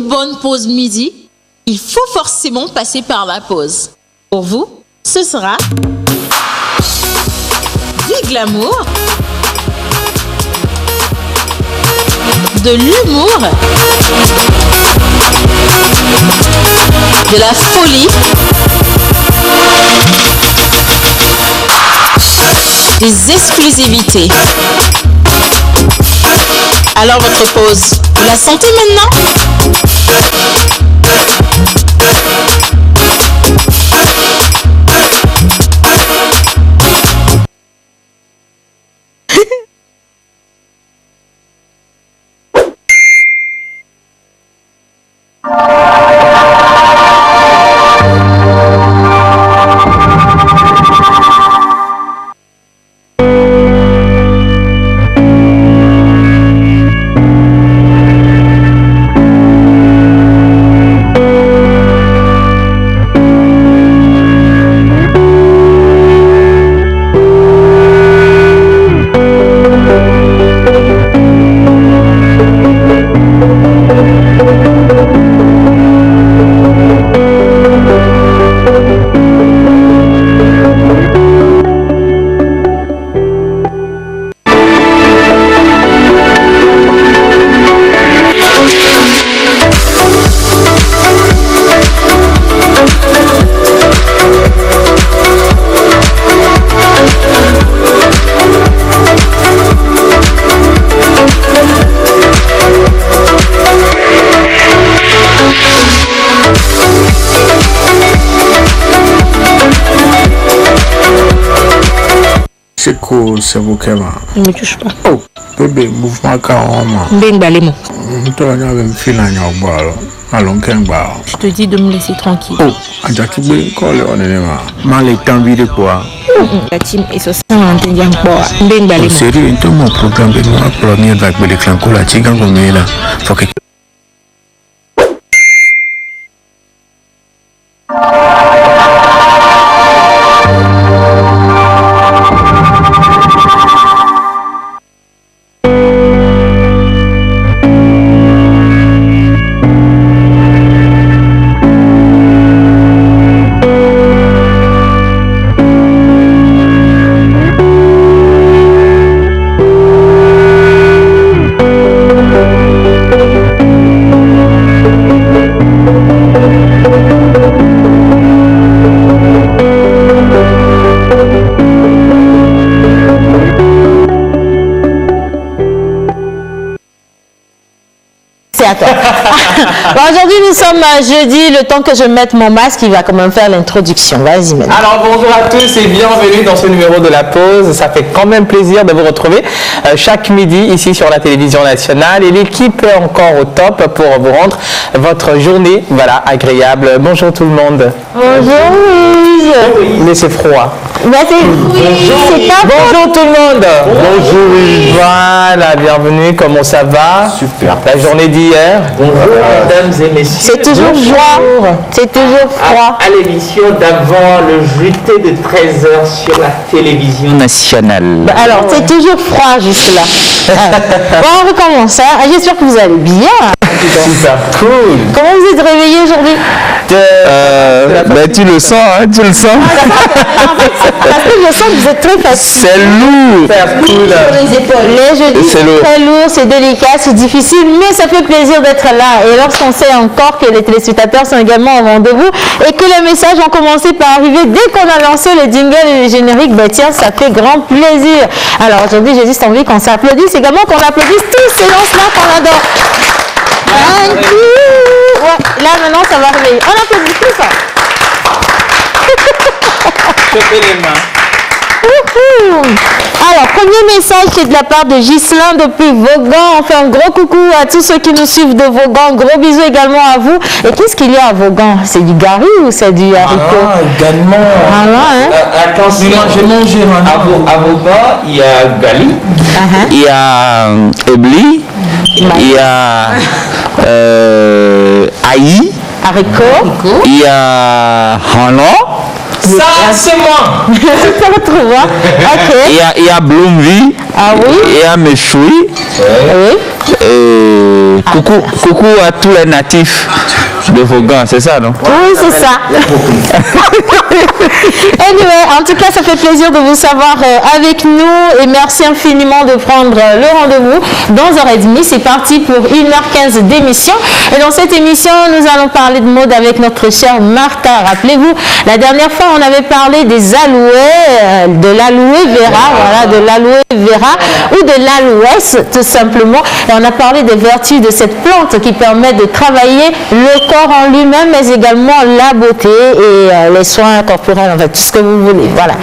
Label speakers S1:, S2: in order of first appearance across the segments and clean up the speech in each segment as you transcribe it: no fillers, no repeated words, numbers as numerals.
S1: bonne pause midi, il faut forcément passer par la pause. Pour vous, ce sera du glamour, de l'humour, de la folie, des exclusivités. Alors votre pause, vous la sentez maintenant?
S2: C'est cool, c'est vous qui
S3: ne me touche pas.
S2: Oh, bébé, mouvement carrément. Je
S3: te dis de me laisser tranquille.
S2: Oh,
S3: La team est sur ça, on t'entend pas.
S2: C'est tout mon programme de moi, premier avec les clancola, la chigan comme là. Faut que
S3: Bon, aujourd'hui, nous sommes jeudi. Le temps que je mette mon masque, il va quand même faire l'introduction. Vas-y, maintenant.
S4: Alors, bonjour à tous et bienvenue dans ce numéro de la pause. Ça fait quand même plaisir de vous retrouver chaque midi ici sur la télévision nationale. Et l'équipe est encore au top pour vous rendre votre journée agréable. Bonjour tout le monde.
S3: Bonjour, Louise.
S4: Mais c'est froid.
S3: Bonjour
S4: tout le monde. Bonjour. Voilà, bienvenue. Comment ça va? Super. La journée d'hier.
S5: Bonjour mesdames et messieurs.
S3: C'est toujours froid. C'est toujours froid.
S5: À l'émission d'avant le JT de 13h sur la télévision nationale.
S3: Alors, c'est toujours froid juste là. Bon, on recommence. J'espère que vous allez bien.
S4: Super cool.
S3: Comment vous êtes réveillés aujourd'hui?
S4: Tu le sens, tu le sens.
S3: Parce que je sens que vous êtes très fatigué.
S4: C'est lourd.
S3: Cool. Sur les épaules. Les jeudis, c'est très lourd, c'est délicat, c'est difficile, mais ça fait plaisir d'être là. Et lorsqu'on sait encore que les téléspectateurs sont également au rendez-vous et que les messages ont commencé par arriver dès qu'on a lancé le jingle et le générique, tiens, ça fait grand plaisir. Alors aujourd'hui, j'ai juste envie qu'on s'applaudisse, également qu'on applaudisse tous ces lances-là qu'on adore. Ouais, là maintenant ça va réveiller. On applaudit tout ça.
S5: Je fais les mains.
S3: Alors, premier message, c'est de la part de Ghislain depuis Vaughan. On fait un gros coucou à tous ceux qui nous suivent de Vaughan. Gros bisous également à vous. Et qu'est-ce qu'il y a à Vaughan? C'est du gari ou c'est du haricot?
S4: Également.
S5: Attention, j'ai mangé à Vaughan, il y a gali, il y a ebli, il y a aïe,
S3: haricot,
S5: il y a hano. Ça, c'est moi.
S3: Tu peux retrouver. Ok.
S5: Il y a Bloomville.
S3: Ah oui?
S5: Et à Méchoui.
S3: Oui.
S5: Et coucou à tous les natifs de Vaughan, c'est ça, non?
S3: Oui, c'est ça. Anyway, en tout cas, ça fait plaisir de vous savoir avec nous et merci infiniment de prendre le rendez-vous. Dans 1h30, c'est parti pour 1h15 d'émission. Et dans cette émission, nous allons parler de mode avec notre chère Martha. Rappelez-vous, la dernière fois, on avait parlé des aloés, de l'aloe vera, voilà, de l'aloe vera ou de l'aloès, tout simplement. Et on a parlé des vertus de cette plante qui permet de travailler le corps en lui-même, mais également la beauté et les soins corporels, en fait, tout ce que vous voulez. Voilà.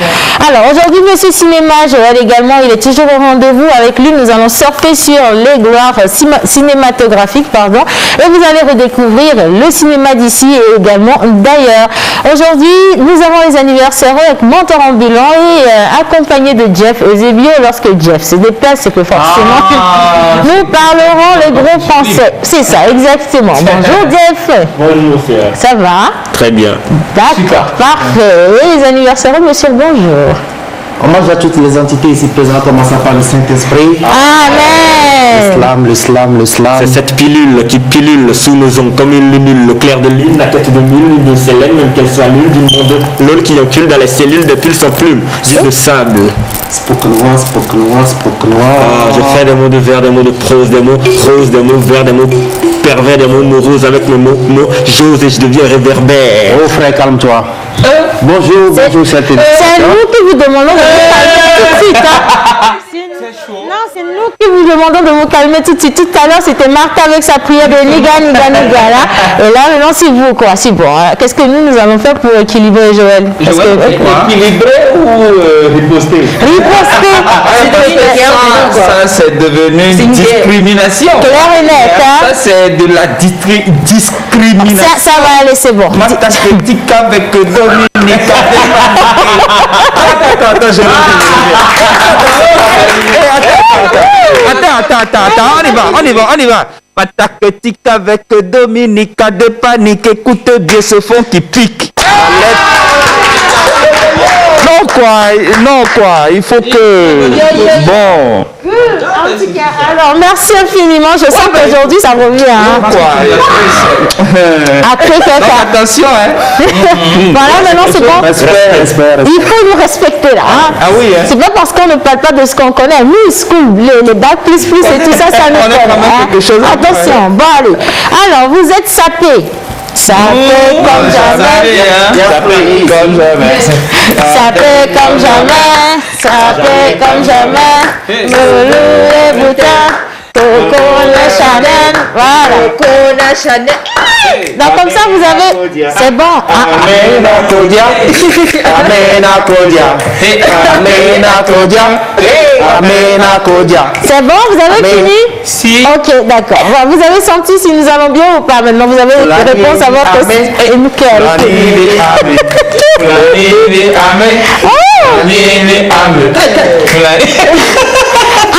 S3: Alors, aujourd'hui, Monsieur Cinéma, Joël également, il est toujours au rendez-vous. Avec lui, nous allons surfer sur les gloires cinématographiques, pardon, et vous allez redécouvrir le cinéma d'ici et également d'ailleurs. Aujourd'hui, nous avons les anniversaires avec Mentor Ambulant et accompagné de Jeff Eusebio. Lorsque Jeff se déplace, c'est que forcément, nous parlerons le gros français. C'est ça, exactement. Bonjour Jeff.
S6: Bonjour Pierre.
S3: Ça va?
S6: Très bien.
S3: D'accord, parfait. Et les anniversaires, monsieur, bonjour.
S6: Hommage à toutes les entités ici présentes, commençant par le Saint-Esprit.
S3: Amen.
S6: L'islam. C'est cette pilule qui pilule sous nos ongles comme une lunule, le clair de lune, la tête de mule, de Célène, même qu'elle soit l'une du monde, l'eau qui encule dans les cellules depuis son plume, du de sable. Spoken-noir. Je fais des mots de vers, des mots de prose, des mots roses, des mots verts, des mots pervers, des mots moroses avec le mot j'ose et je deviens réverbère. Oh frère, calme-toi. Bonjour,
S3: c'est nous qui vous demandons de vous calmer tout de suite. Non, c'est nous qui vous demandons de vous calmer tout de suite. Tout à l'heure, c'était Martha avec sa prière de niga là. Et là, maintenant, c'est vous, quoi. C'est bon. Qu'est-ce que nous allons faire pour équilibrer Joël?
S5: Équilibrer ou riposter?
S3: Riposter.
S5: Ça, c'est devenu une discrimination.
S3: Clair et net, hein?
S5: Ça, c'est de la discrimination.
S3: Ça va aller, c'est bon.
S5: Martha Spetica avec Dominique. Attends, je Attends, on y va. Pataketique avec Dominica de panique, écoute bien ce fond qui pique. Non quoi, il faut que... Bon.
S3: En tout cas, alors merci infiniment, je sens qu'aujourd'hui ça revient. Après
S5: attention, hein.
S3: Voilà, maintenant c'est bon. Il faut nous respecter là.
S5: Ah oui, hein.
S3: C'est pas parce qu'on ne parle pas de ce qu'on connaît. Nous, school, les bacs plus et tout ça, ça nous connaît. Attention, bon allez. Alors, vous êtes sapés. Sapé comme jamais. Sapé comme jamais. Sapé comme jamais. Moulou et boutin. Coco la Chanel. Voilà. Coco la Chanel. Donc comme ça vous avez... C'est bon. C'est bon, vous avez fini?
S5: Si.
S3: Ok, d'accord. Vous avez senti si nous allons bien ou pas? Maintenant vous avez la réponse à votre question. Et nickel.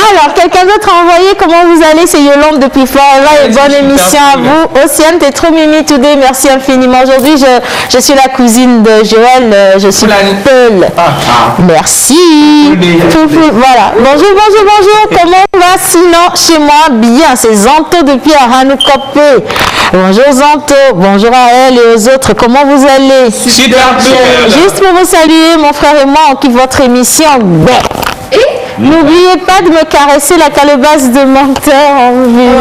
S3: Alors, quelqu'un d'autre a envoyé comment vous allez? C'est Yolande depuis Florida et bonne émission à vous. Océane, t'es trop mimi today, merci infiniment. Aujourd'hui, je suis la cousine de Joël, je suis Paul. Merci. Voilà. Bonjour. Comment va sinon chez moi? Bien, c'est Zanto depuis Aranukopé. Bonjour Zanto, bonjour à elle et aux autres. Comment vous allez?
S5: Super bien.
S3: Juste pour vous saluer, mon frère et moi, on kiffe votre émission. N'oubliez pas de me caresser la calebasse de menteur en vue.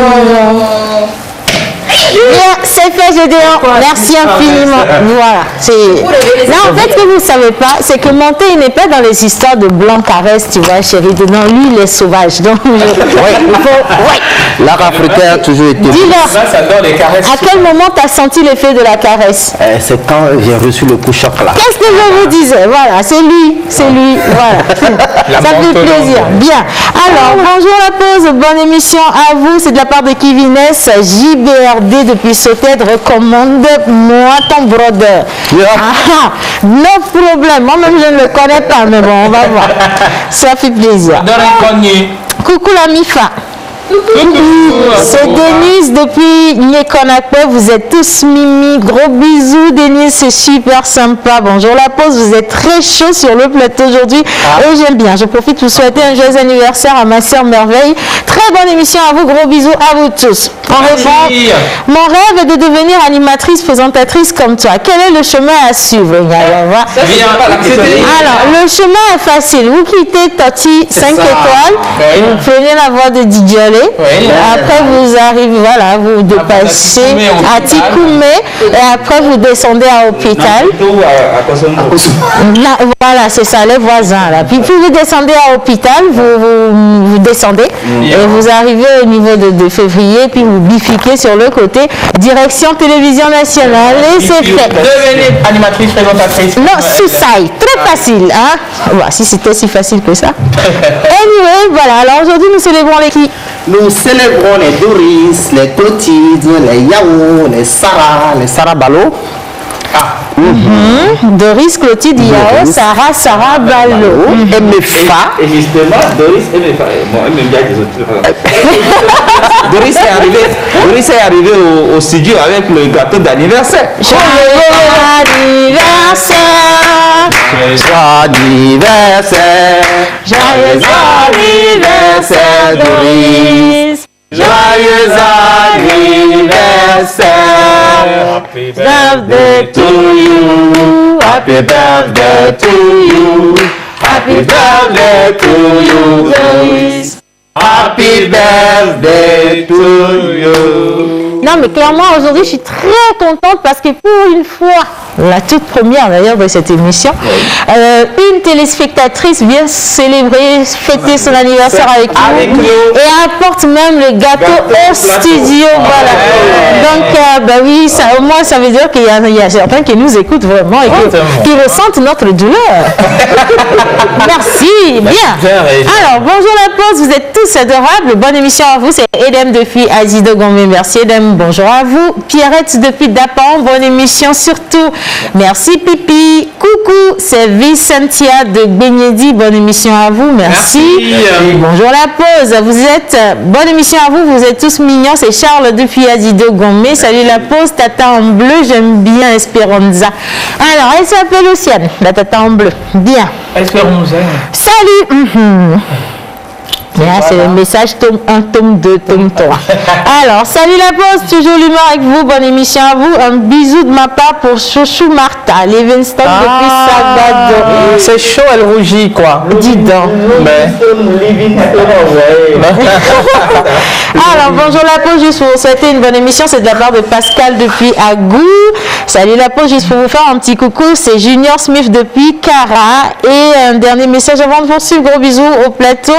S3: Bien, c'est fait, Gédéon. Merci infiniment. Voilà. Là, en fait, ce que vous ne savez pas, c'est que Monté, il n'est pas dans les histoires de blanc caresse, tu vois, chérie. Non, lui, il est sauvage. Donc,
S6: L'art africain a toujours été...
S3: Dis-leur, à quel moment tu as senti l'effet de la caresse?
S6: C'est quand j'ai reçu le coup choc là.
S3: Qu'est-ce que je vous disais? Voilà, c'est lui. Voilà. Ça fait plaisir. Bien. Alors, bonjour la pause, bonne émission à vous. C'est de la part de Kiviness, JBRD depuis Sautet, recommande-moi ton brother. No problème. Moi-même, je ne le connais pas, mais bon, on va voir. Ça fait plaisir. Coucou la Mifa. C'est Denise depuis Nyekonakwe. Vous êtes tous mimi. Gros bisous, Denise. C'est super sympa. Bonjour la pause. Vous êtes très chaud sur le plateau aujourd'hui. Et j'aime bien. Je profite pour souhaiter un joyeux anniversaire à ma sœur Merveille. Très bonne émission à vous. Gros bisous à vous tous. En répond, mon rêve est de devenir animatrice, présentatrice comme toi. Quel est le chemin à suivre? Alors, le chemin est facile. Vous quittez Toti 5 étoiles. Vous prenez la voie de Didjolé. Après, vous arrivez, voilà, vous dépassez à Tikoumé. Et après, vous descendez à l'hôpital. Voilà, c'est ça, les voisins. Là. Puis vous descendez à l'hôpital, vous descendez. Et vous arrivez au niveau de février. Puis vous bifurquez sur le côté. Direction Télévision Nationale. Et c'est fait.
S4: Devenez animatrice, présentatrice.
S3: Non, Soussaï. Très facile. Hein? Voilà, si c'était si facile que ça. Anyway, voilà. Alors aujourd'hui, nous célébrons les qui?
S7: Nous célébrons les Doris, les Clotilde, les Yao, les Sarah Balo.
S3: Doris, Clotilde, Yao, Sarah Balo.
S7: Et Mefa.
S5: Et justement, Doris et Mefa. Moi, même bien les autres.
S7: Doris est arrivé au studio avec le gâteau d'anniversaire.
S3: Joyeux anniversaire. Joyeux anniversaire, Doris. Joyeux anniversaire. Happy birthday to you. Happy birthday to you. Happy birthday to you, Doris. Happy birthday to you. Non, mais clairement, aujourd'hui, je suis très contente parce que pour une fois, la toute première d'ailleurs de cette émission, une téléspectatrice vient célébrer, fêter son anniversaire avec nous et apporte même le gâteau au studio. Voilà. Donc, bah oui, ça, au moins, ça veut dire qu'il y a certains qui nous écoutent vraiment et qui ressentent notre douleur. Merci. Bien. Alors, bonjour la pause, vous êtes tous adorables. Bonne émission à vous. C'est Edem depuis Azido Gombe. Merci Edem. Bonjour à vous. Pierrette depuis Dapan. Bonne émission surtout. Merci Pipi. Coucou, c'est Vicentia de Benyedi. Bonne émission à vous. Merci. Bonjour la pause. Vous êtes, bonne émission à vous. Vous êtes tous mignons. C'est Charles depuis Azido Gombe. Salut la pause. Tata en bleu. J'aime bien Esperanza. Alors, elle s'appelle Océane. La tata en bleu. Bien.
S4: Esperanza.
S3: Salut. Là, c'est le message tome 1, tome 2, tome 3. Alors, salut la pause, toujours l'humour avec vous, bonne émission à vous. Un bisou de ma part pour Chouchou Martha, Livingston depuis Salvador.
S4: C'est chaud, elle rougit, quoi.
S3: Dis donc. Alors, bonjour la pause, juste pour vous souhaiter une bonne émission, c'est de la part de Pascal depuis Agou. Salut la pause, juste pour vous faire un petit coucou, c'est Junior Smith depuis Cara. Et un dernier message avant de poursuivre, gros bisous au plateau.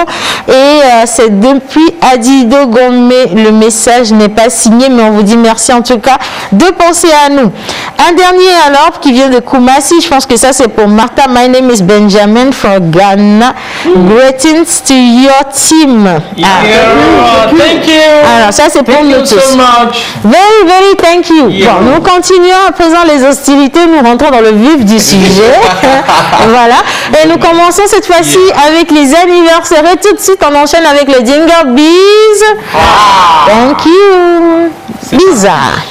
S3: Et c'est depuis Adido Gombe. Le message n'est pas signé, mais on vous dit merci en tout cas de penser à nous. Un dernier alors qui vient de Kumasi. Je pense que ça c'est pour Martha. My name is Benjamin from Ghana. Greetings to your team.
S4: Thank you.
S3: Alors ça c'est pour nous tous.
S4: So much.
S3: Very, very thank you. Bon, nous continuons à présent les hostilités. Nous rentrons dans le vif du sujet. Voilà. Et nous commençons cette fois-ci avec les anniversaires. Et tout de suite, on enchaîne avec le jingle Biz. Thank you. Bizarre.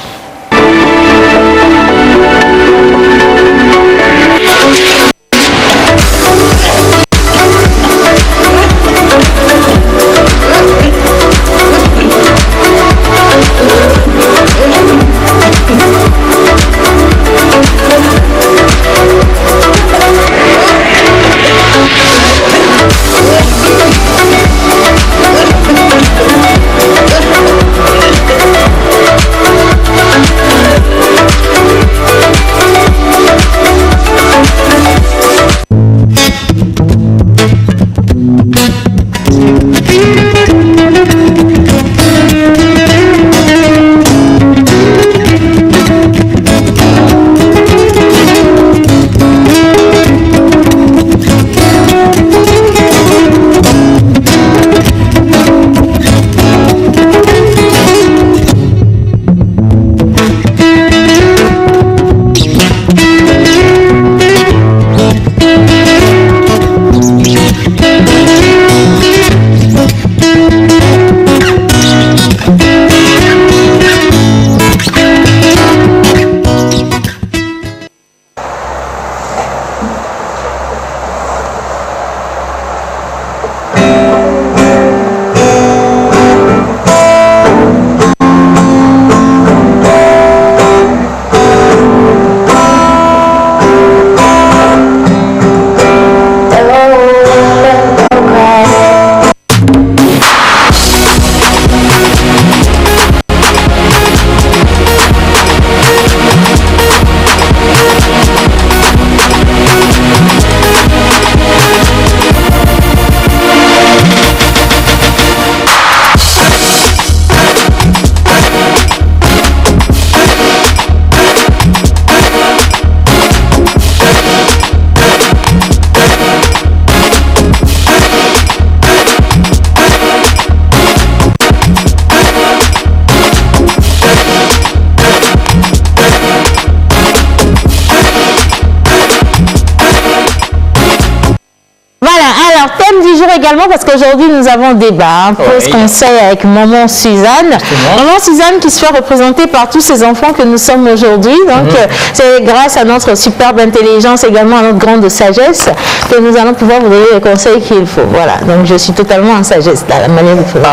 S3: Alors, thème du jour également, parce qu'aujourd'hui, nous avons débat, pause conseil avec Maman Suzanne. Maman Suzanne qui se fait représenter par tous ces enfants que nous sommes aujourd'hui. Donc, c'est grâce à notre superbe intelligence, également à notre grande sagesse, que nous allons pouvoir vous donner les conseils qu'il faut. Voilà, donc je suis totalement en sagesse, dans la manière de faire.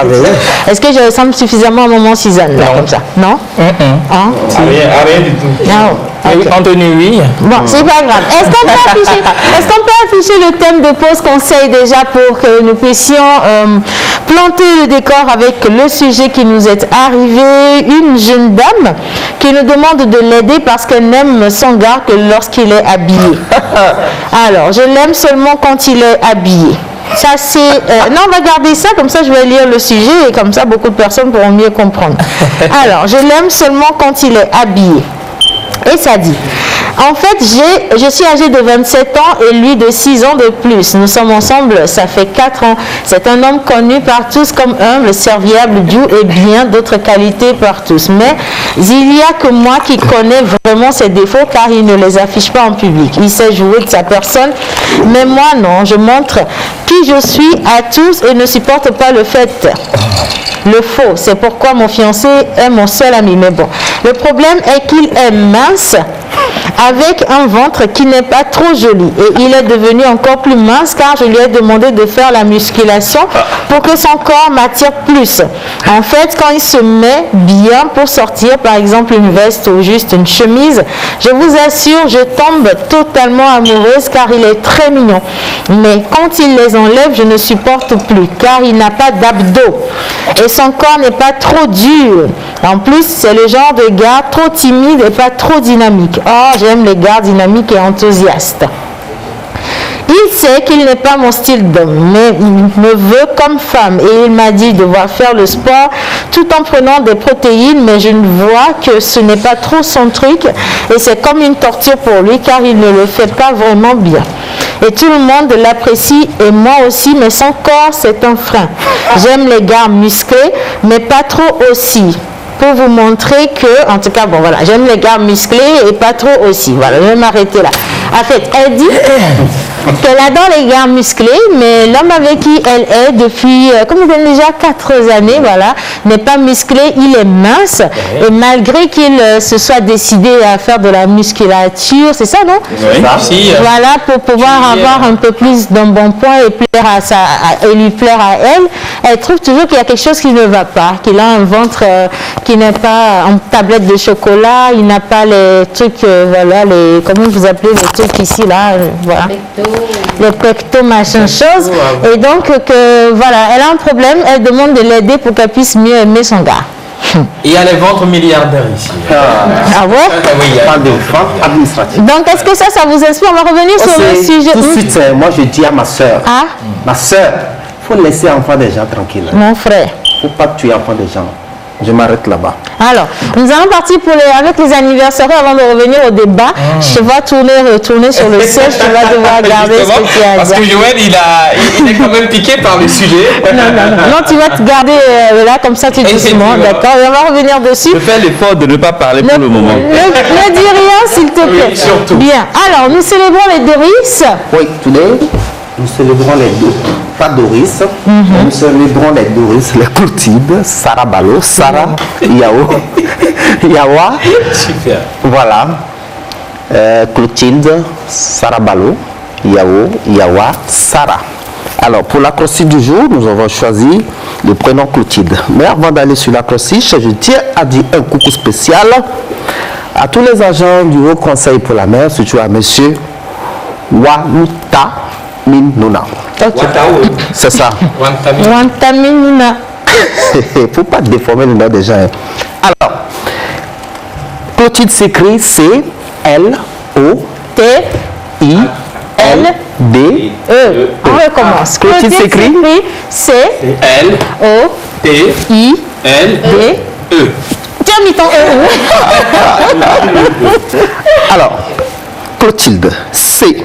S3: Est-ce que je ressemble suffisamment à Maman Suzanne, là, comme ça? Non? Hein?
S6: Rien du tout.
S3: Non.
S4: Okay. Anthony, oui.
S3: Bon, c'est pas grave. Est-ce qu'on peut afficher le thème de pause conseil déjà pour que nous puissions planter le décor avec le sujet qui nous est arrivé? Une jeune dame qui nous demande de l'aider parce qu'elle n'aime son gars que lorsqu'il est habillé. Alors, je l'aime seulement quand il est habillé. Ça c'est... non, on va garder ça, comme ça je vais lire le sujet et comme ça beaucoup de personnes pourront mieux comprendre. Alors, je l'aime seulement quand il est habillé. Et ça dit, en fait, je suis âgée de 27 ans et lui de 6 ans de plus. Nous sommes ensemble, ça fait 4 ans. C'est un homme connu par tous comme humble, serviable, doux et bien d'autres qualités par tous. Mais il n'y a que moi qui connais vraiment ses défauts car il ne les affiche pas en public. Il sait jouer de sa personne, mais moi non. Je montre qui je suis à tous et ne supporte pas le fait. Le faux, c'est pourquoi mon fiancé est mon seul ami. Mais bon, le problème est qu'il est mince avec un ventre qui n'est pas trop joli. Et il est devenu encore plus mince car je lui ai demandé de faire la musculation pour que son corps m'attire plus. En fait, quand il se met bien pour sortir, par exemple une veste ou juste une chemise, je vous assure, je tombe totalement amoureuse car il est très mignon. Mais quand il les enlève, je ne supporte plus car il n'a pas d'abdos. Et son corps n'est pas trop dur. En plus, c'est le genre de gars trop timide et pas trop dynamique. Oh, j'aime les gars dynamiques et enthousiastes. Il sait qu'il n'est pas mon style d'homme, mais il me veut comme femme. Et il m'a dit de devoir faire le sport tout en prenant des protéines, mais je ne vois que ce n'est pas trop son truc. Et c'est comme une torture pour lui, car il ne le fait pas vraiment bien. Et tout le monde l'apprécie, et moi aussi, mais son corps, c'est un frein. J'aime les gars musclés, mais pas trop aussi. Pour vous montrer que, en tout cas, bon voilà, j'aime les gars musclés et pas trop aussi. Voilà, je vais m'arrêter là. En fait, elle dit qu'elle adore les gars musclés, mais l'homme avec qui elle est depuis, comme vous avez déjà 4 années, voilà, n'est pas musclé, il est mince. Et malgré qu'il se soit décidé à faire de la musculature, c'est ça, non?
S4: Oui.
S3: Voilà, pour pouvoir avoir un peu plus d'embonpoint et plaire et lui plaire à elle, elle trouve toujours qu'il y a quelque chose qui ne va pas, qu'il a un ventre qui n'est pas en tablette de chocolat, il n'a pas les trucs, voilà, les, comment vous appelez les trucs ici, là, voilà. Les pectos, machin chose. Et donc, voilà, elle a un problème, elle demande de l'aider pour qu'elle puisse mieux aimer son gars.
S4: Il y a les ventres milliardaires ici.
S3: Ah ouais?
S4: Oui, il y a
S7: Pas de ventre administratif.
S3: Donc, est-ce que ça vous inspire? On va revenir sur le sujet.
S7: Tout de suite, moi je dis à ma soeur, ma soeur, il faut laisser enfant des gens tranquilles.
S3: Mon frère.
S7: Il ne faut pas tuer enfant des gens. Je m'arrête là-bas.
S3: Alors, nous allons partir avec les anniversaires avant de revenir au débat. Je te vois retourner sur le siège, tu vas devoir garder ce que tu as dit.
S4: Parce que Joël, il est quand même piqué par le sujet.
S3: Non, tu vas te garder là, comme ça, tu dis doucement, d'accord? Et on va revenir dessus.
S5: Je fais l'effort de ne pas parler pour le moment.
S3: Ne dis rien, s'il te plaît.
S4: Oui, surtout.
S3: Bien. Alors, nous célébrons les Doris.
S7: Oui, today, nous célébrons les deux. Pas Doris, nous célébrons les Doris, les Clotilde, Sarah Balo, Sarah, Yao, Yawa.
S4: Super.
S7: Voilà. Clotilde, Sarah Balo, Yao, Yawa, Sarah. Alors, pour l'acrostiche du jour, nous avons choisi le prénom Clotilde. Mais avant d'aller sur l'acrostiche, je tiens à dire un coucou spécial à tous les agents du Haut Conseil pour la mer, surtout à monsieur Wanuta Minuna. C'est ça.
S3: Wantaminuna.
S7: Il ne faut pas déformer le nom des gens. Alors, Clotilde s'écrit C-L-O-T-I-L-D-E.
S3: On recommence.
S7: Clotilde s'écrit
S3: C-L-O-T-I-L-D-E. Tiens, mis ton E.
S7: Alors, Clotilde, C.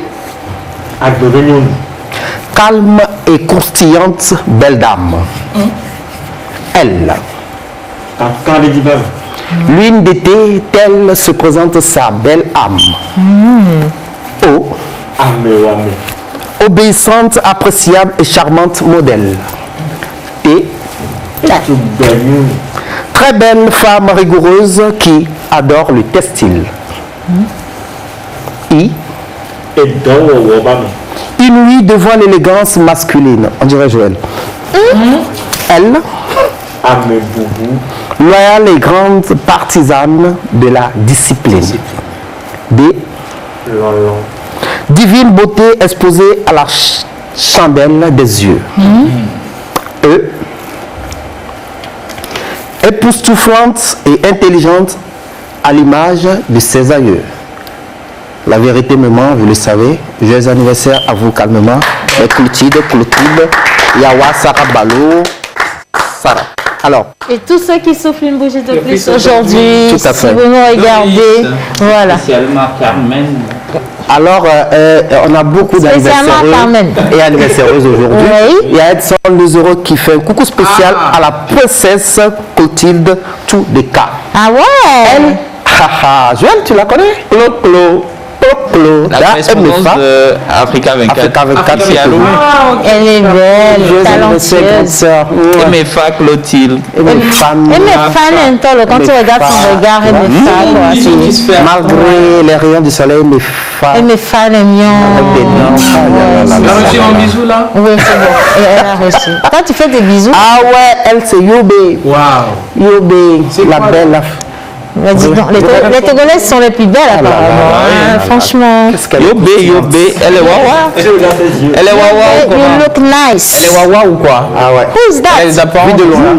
S7: Calme et croustillante belle dame. Elle. Lune d'été, telle se présente sa belle âme. O. obéissante, appréciable et charmante modèle. Et très belle femme rigoureuse qui adore le textile. Inouïe devant l'élégance masculine. On dirait Joël. Elle, loyale et grande partisane de la discipline. Divine beauté exposée à la chandelle des yeux. Époustouflante et intelligente à l'image de ses aïeux. La vérité me ment, vous le savez. Joyeux anniversaire à vous calmement. Clotilde, Yawa, Sarah Balo, Sarah. Alors.
S3: Et tous ceux qui soufflent une bougie de plus aujourd'hui,
S7: tout à fait.
S3: si vous nous regardez, voilà.
S5: Spécialement Carmen.
S7: Alors, on a beaucoup d'anniversaires et anniversaireuses aujourd'hui.
S3: Oui.
S7: Il y a Edson Lezero qui fait un coucou spécial à la princesse Clotilde Toudeka.
S3: Ah ouais.
S7: Joël, tu la connais?
S5: La correspondance de Africa 24.
S7: Africa 24, c'est tout.
S3: Elle est belle, talentueuse.
S5: Et mes fans Clotilde.
S7: Et mes fans.
S3: Et mes fans, quand tu regardes son regard, et mes fans.
S7: Malgré les rayons du soleil, mes fans.
S3: Et mes fans aiment.
S4: Tu as reçu un bisou là?
S3: Oui, c'est bon. Elle a reçu. Quand tu fais des bisous.
S7: Ah ouais, elle c'est Yobé.
S4: Waouh.
S7: Yobé, la belle.
S3: Dis donc, les Togolaises sont les plus belles apparemment. Franchement.
S5: Yobé, elle est wawa. Elle est wawa ou quoi?
S3: You look nice.
S4: Elle est wawa ou quoi?
S7: Ah ouais.
S3: Who's that?
S4: Elle les apparence de loin.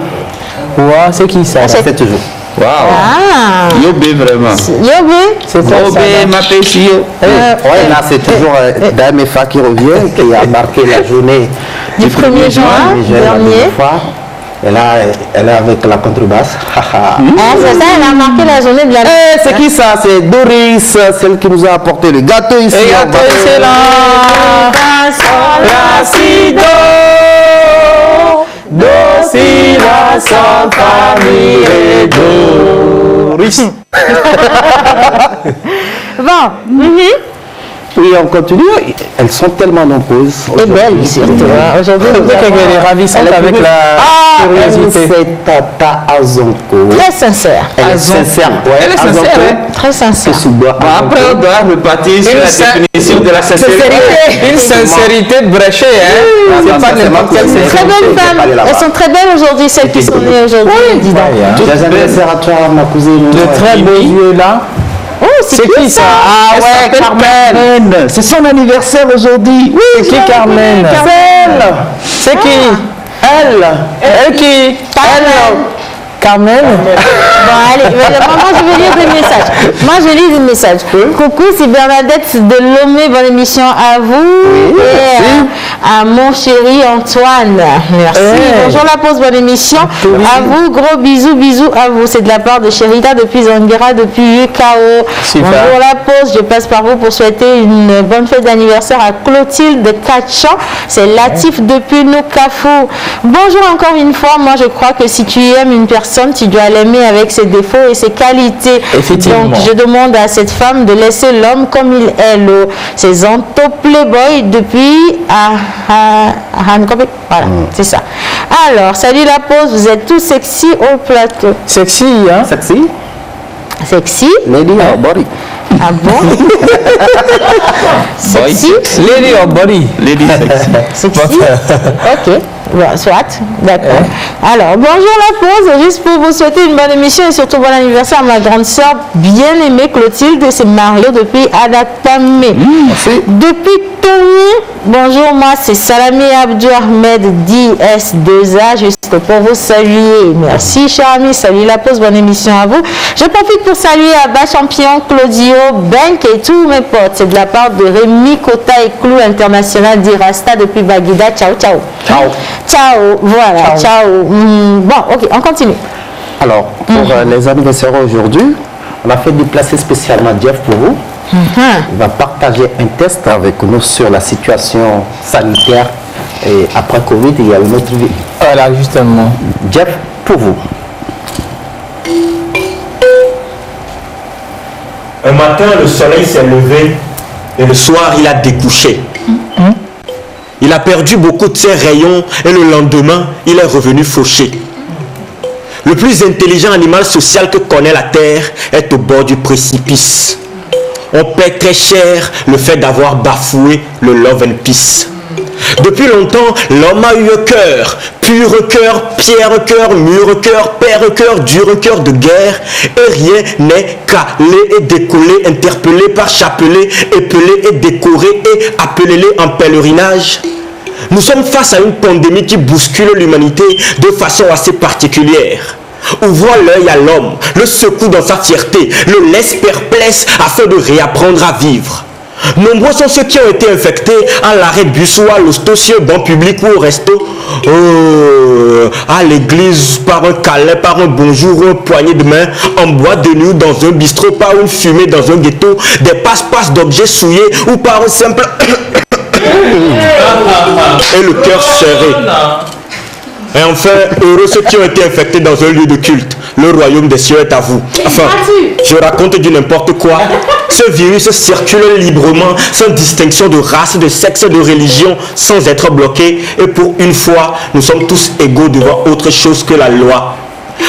S4: Waouh, c'est qui ça?
S7: C'est toujours.
S5: Waouh.
S3: Ah.
S5: Yobé vraiment.
S3: Yobé.
S4: C'est quoi ça?
S5: Yobé, ma péchio.
S7: Ouais, là c'est toujours Damefa qui revient, qui a marqué la journée
S3: Du 1er juin dernier.
S7: Et là, elle est avec la contrebasse.
S3: Ah, c'est ça, elle a marqué la journée de la...
S7: C'est qui ça? C'est Doris, celle qui nous a apporté le gâteau ici.
S4: Et gâteau ici là. La si do, si la sol fa mi do. Doris.
S3: Bon.
S7: Oui, on continue. Elles sont tellement nombreuses.
S3: Et belles, surtout.
S4: Aujourd'hui, elle est ravissante avec la curiosité.
S7: C'est Tata Azonko.
S3: Très sincère.
S7: Elle est sincère.
S4: Elle est sincère, hein?
S3: Très sincère.
S5: Après, on doit repartir sur la définition de la sincérité.
S4: Une sincérité bréchée, hein? C'est pas n'importe quelle sincérité.
S3: Très belles femmes. Elles sont très belles aujourd'hui, celles qui sont nées aujourd'hui. Dis donc.
S7: Joyeux anniversaire à toi, ma cousine.
S4: De très beaux yeux là.
S3: Oh, c'est qui ça?
S7: Ah ouais, Carmen. C'est son anniversaire aujourd'hui.
S4: Oui, c'est qui Carmen? C'est qui? Elle qui? Elle. Carmen.
S3: Bon, allez, moi je vais lire des messages. Moi je lis des messages. Coucou, c'est Bernadette de Lomé. Bonne émission à vous. Et à mon chéri Antoine. Merci. Bonjour la pause, bonne émission. À vous, gros bisous à vous. C'est de la part de Chérita depuis Zanguera, depuis UKO. Bonjour la pause, je passe par vous pour souhaiter une bonne fête d'anniversaire à Clotilde de 4 ans. C'est Latif depuis Noukafou. Bonjour encore une fois. Moi je crois que si tu aimes une personne, tu dois l'aimer avec ses défauts et ses qualités. Donc je demande à cette femme de laisser l'homme comme il est. C'est Zanto Playboy depuis Hankope. Voilà, c'est ça. Alors, salut la pause, vous êtes tous sexy au plateau.
S4: Sexy, hein?
S7: Sexy?
S3: Sexy?
S7: Lady or body?
S3: Ah bon? Sexy?
S4: Lady or body?
S5: Lady sexy.
S3: Sexy? Ok. Bon, soit, d'accord. Alors, bonjour la pause, juste pour vous souhaiter une bonne émission et surtout bon anniversaire à ma grande sœur bien-aimée Clotilde, c'est Mario depuis Adatamé. Depuis Tony, bonjour, moi c'est Salamé Abdou Ahmed DS2A, juste pour vous saluer. Merci cher ami, salut la pause, bonne émission à vous. Je profite pour saluer Abba Champion, Claudio, Bank et tous mes potes. C'est de la part de Rémi Kota et Clou International d'Irasta depuis Baguida. Ciao, ciao.
S7: Ciao.
S3: Ciao, voilà, ciao. Bon, ok, on continue.
S7: Alors, pour les anniversaires aujourd'hui, on a fait déplacer spécialement Jeff pour vous. Il va partager un test avec nous sur la situation sanitaire et après Covid, il y a une autre vie.
S4: Voilà, justement.
S7: Jeff, pour vous.
S6: Un matin, le soleil s'est levé et le soir, il a découché. Il a perdu beaucoup de ses rayons et le lendemain, il est revenu fauché. Le plus intelligent animal social que connaît la Terre est au bord du précipice. On paie très cher le fait d'avoir bafoué le love and peace. Depuis longtemps, l'homme a eu un cœur, pur cœur, pierre cœur, mûr cœur, père cœur, dur cœur de guerre, et rien n'est calé et décollé, interpellé par chapelet, épelé et décoré et appelez-les en pèlerinage. Nous sommes face à une pandémie qui bouscule l'humanité de façon assez particulière. Ouvrant l'œil à l'homme, le secoue dans sa fierté, le laisse perplexe afin de réapprendre à vivre. Nombreux sont ceux qui ont été infectés à l'arrêt de bus ou à l'hosto, sur un banc public ou au resto, à l'église, par un câlin, par un bonjour ou un poignet de main, en boîte de nuit, dans un bistrot, par une fumée dans un ghetto, des passe-passe d'objets souillés ou par un simple et le cœur serré. Et enfin, heureux ceux qui ont été infectés dans un lieu de culte. Le royaume des cieux est à vous. Enfin, je raconte du n'importe quoi. Ce virus circule librement, sans distinction de race, de sexe, de religion, sans être bloqué. Et pour une fois, nous sommes tous égaux devant autre chose que la loi.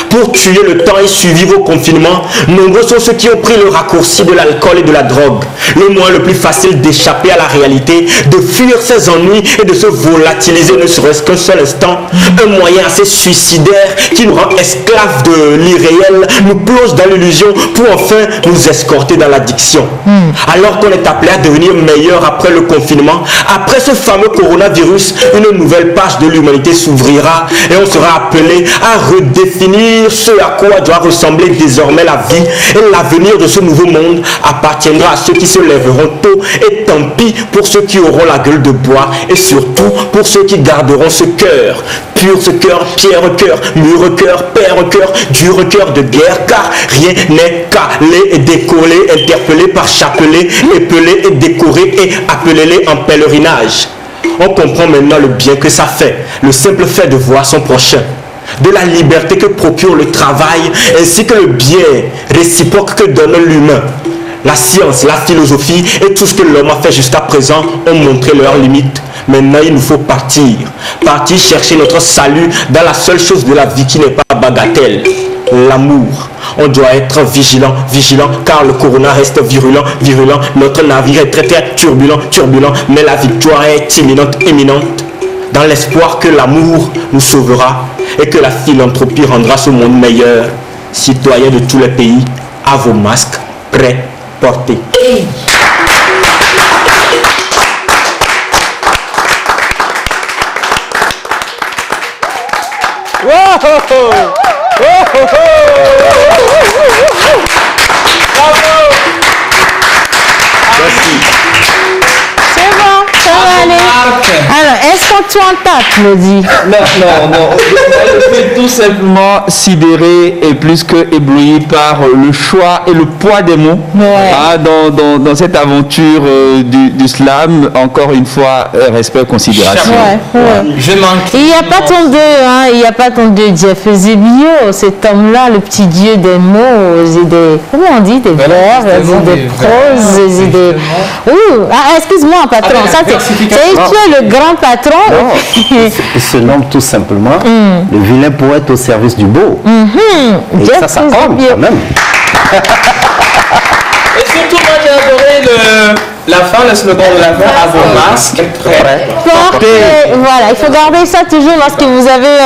S6: Pour tuer le temps et survivre au confinement, nombreux sont ceux qui ont pris le raccourci de l'alcool et de la drogue. Le moyen le plus facile d'échapper à la réalité, de fuir ses ennuis et de se volatiliser ne serait-ce qu'un seul instant. Un moyen assez suicidaire qui nous rend esclaves de l'irréel, nous plonge dans l'illusion pour enfin nous escorter dans l'addiction. Alors qu'on est appelé à devenir meilleur après le confinement, après ce fameux coronavirus, une nouvelle page de l'humanité s'ouvrira et on sera appelé à redéfinir ce à quoi doit ressembler désormais la vie, et l'avenir de ce nouveau monde appartiendra à ceux qui se lèveront tôt, et tant pis pour ceux qui auront la gueule de bois, et surtout pour ceux qui garderont ce cœur, pur ce cœur, pierre cœur, mûr cœur, père cœur, dur cœur de guerre, car rien n'est calé et décollé, interpellé par chapelet, épelé et décoré et appelez-les en pèlerinage. On comprend maintenant le bien que ça fait, le simple fait de voir son prochain, de la liberté que procure le travail, ainsi que le bien réciproque que donne l'humain. La science, la philosophie et tout ce que l'homme a fait jusqu'à présent ont montré leurs limites. Maintenant, il nous faut partir chercher notre salut dans la seule chose de la vie qui n'est pas bagatelle, l'amour. On doit être vigilant, car le corona reste virulent. Notre navire est très turbulent, mais la victoire est imminente. Dans l'espoir que l'amour nous sauvera et que la philanthropie rendra ce monde meilleur. Citoyens de tous les pays, à vos masques, prêts, portés.
S3: Alors, est-ce que tu en tapes, Claudie?
S5: Non. Je suis tout simplement sidéré et plus que ébloui par le choix et le poids des mots dans cette aventure du slam. Encore une fois, respect, considération.
S4: Je manque.
S3: Il n'y a pas ton deux, il n'y a pas ton deux, Jeff Zebio, cet homme-là, le petit dieu des mots, et des, comment on dit, des vers, des proses, et des... excuse-moi, patron, ça tu es le grand patron.
S7: Il se nomme tout simplement le vilain poète au service du beau. Et ça compte quand même.
S4: Et surtout, moi j'ai adoré la fin, le slogan de la fin, à vos masques, prêts.
S3: Voilà, il faut garder ça toujours lorsque vous avez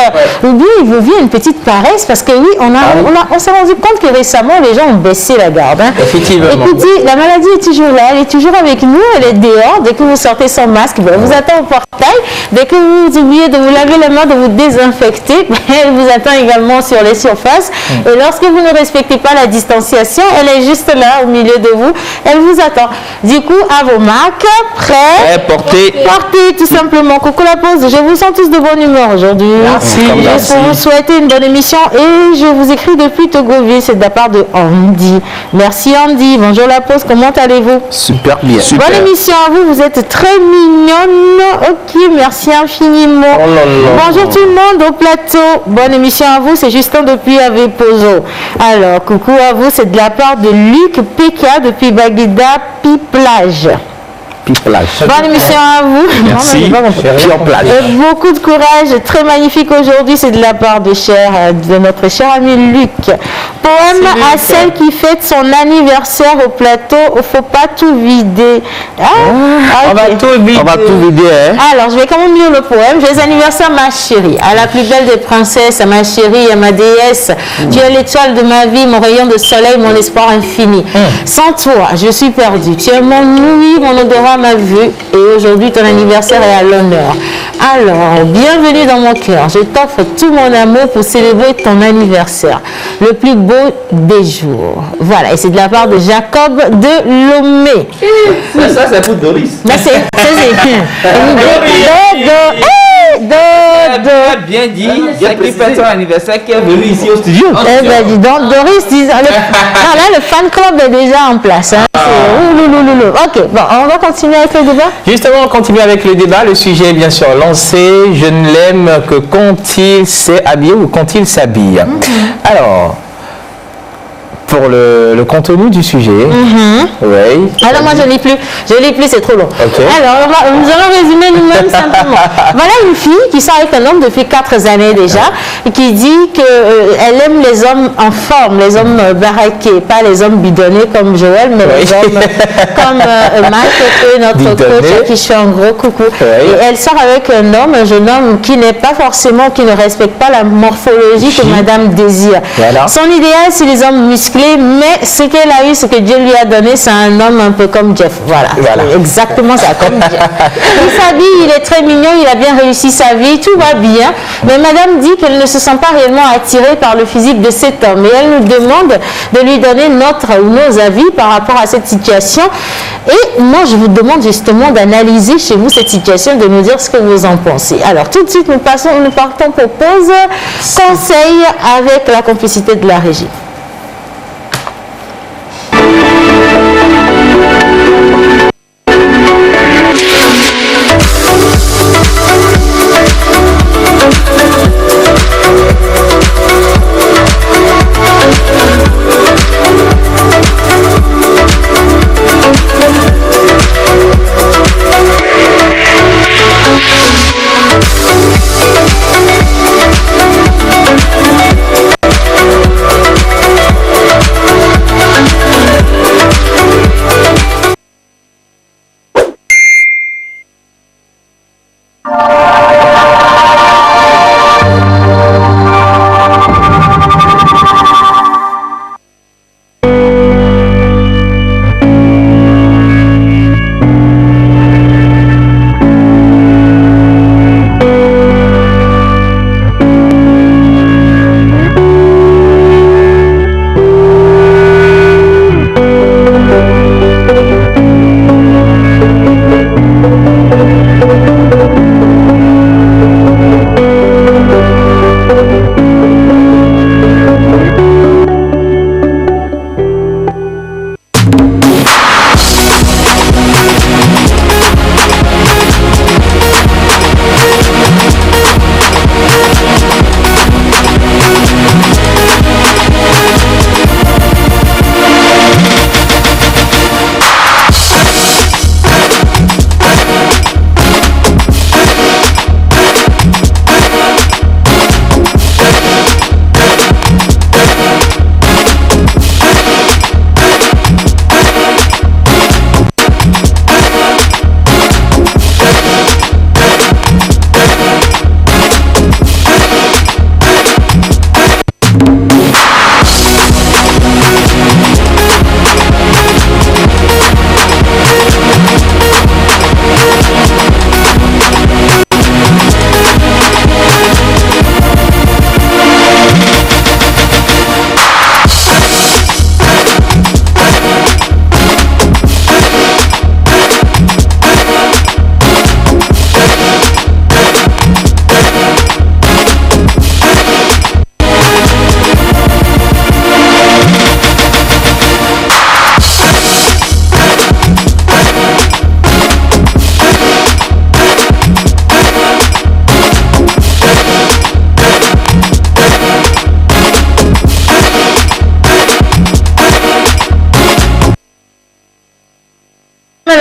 S3: oublié vos vies, une petite paresse, parce que oui, on s'est rendu compte que récemment, les gens ont baissé la garde.
S4: Effectivement.
S3: Écoutez, la maladie est toujours là, elle est toujours avec nous, elle est dehors. Dès que vous sortez sans masque, elle vous attend au portail. Dès que vous oubliez de vous laver les mains, de vous désinfecter, elle vous attend également sur les surfaces. Et lorsque vous ne respectez pas la distanciation, elle est juste là, au milieu de vous, elle vous attend. Du coup, à vos marques, prêts,
S5: portez,
S3: tout simplement. Coucou la pause, je vous sens tous de bonne humeur aujourd'hui.
S4: Merci.
S3: Je vous souhaite une bonne émission et je vous écris depuis Togoville, c'est de la part de Andy. Merci Andy, bonjour la pause, comment allez-vous?
S7: Super bien.
S3: Bonne émission à vous, vous êtes très mignonne. Ok, merci infiniment. Bonjour tout le monde au plateau, bonne émission à vous, c'est Justin depuis Avepozo. Alors, coucou à vous, c'est de la part de Luc PK depuis Bagueda Piplage.
S7: puis plage.
S3: Bonne émission à vous.
S7: Merci. Puis en plage.
S3: Beaucoup de courage, très magnifique aujourd'hui, c'est de la part de notre cher ami Luc. Poème à celle qui fête son anniversaire au plateau, il ne faut pas tout vider.
S4: On va tout vider.
S7: On va tout vider, hein.
S3: Alors, je vais quand même lire le poème. Joyeux anniversaire, ma chérie, à la plus belle des princesses, à ma chérie, à ma déesse. Tu es l'étoile de ma vie, mon rayon de soleil, mon espoir infini. Sans toi, je suis perdue. Tu es mon ouïe, mon odorat, ma vue. Et aujourd'hui, ton anniversaire est à l'honneur. Alors, bienvenue dans mon cœur. Je t'offre tout mon amour pour célébrer ton anniversaire. Le plus beau des jours. Voilà, et c'est de la part de Jacob de Lomé.
S5: Ça c'est pour Doris.
S3: Mais c'est
S5: Bien dit. Il y a qui fête son anniversaire qui est venu ici au studio.
S3: Eh ben dis donc, Doris, là le fan club est déjà en place. Hein. Ok, bon, on va continuer avec le débat.
S4: Justement, on continue avec le débat. Le sujet est bien sûr lancé. Je ne l'aime que quand il s'est habillé ou quand il s'habille. Alors, pour le contenu du sujet, oui.
S3: Alors moi je lis plus, c'est trop long.
S4: Okay.
S3: Alors nous allons résumer nous-mêmes simplement. Voilà une fille qui sort avec un homme depuis 4 années déjà, et qui dit qu'elle aime les hommes en forme, les hommes baraqués, pas les hommes bidonnés comme Joël, mais les hommes comme Mike, qui est notre coach, à qui je fais un gros coucou. Et elle sort avec un jeune homme qui n'est pas forcément, qui ne respecte pas la morphologie que madame désire. Voilà. Son idéal, c'est les hommes musclés, mais ce qu'elle a eu, ce que Dieu lui a donné, c'est un homme un peu comme Jeff. Voilà. Exactement ça, comme Jeff. Il s'habille, il est très mignon, il a bien réussi sa vie, tout va bien. Mais madame dit qu'elle ne se sent pas réellement attirée par le physique de cet homme. Et elle nous demande de lui donner nos avis par rapport à cette situation. Et moi, je vous demande justement d'analyser chez vous cette situation, de nous dire ce que vous en pensez. Alors, tout de suite, nous partons pour pause. Conseil avec la complicité de la régie.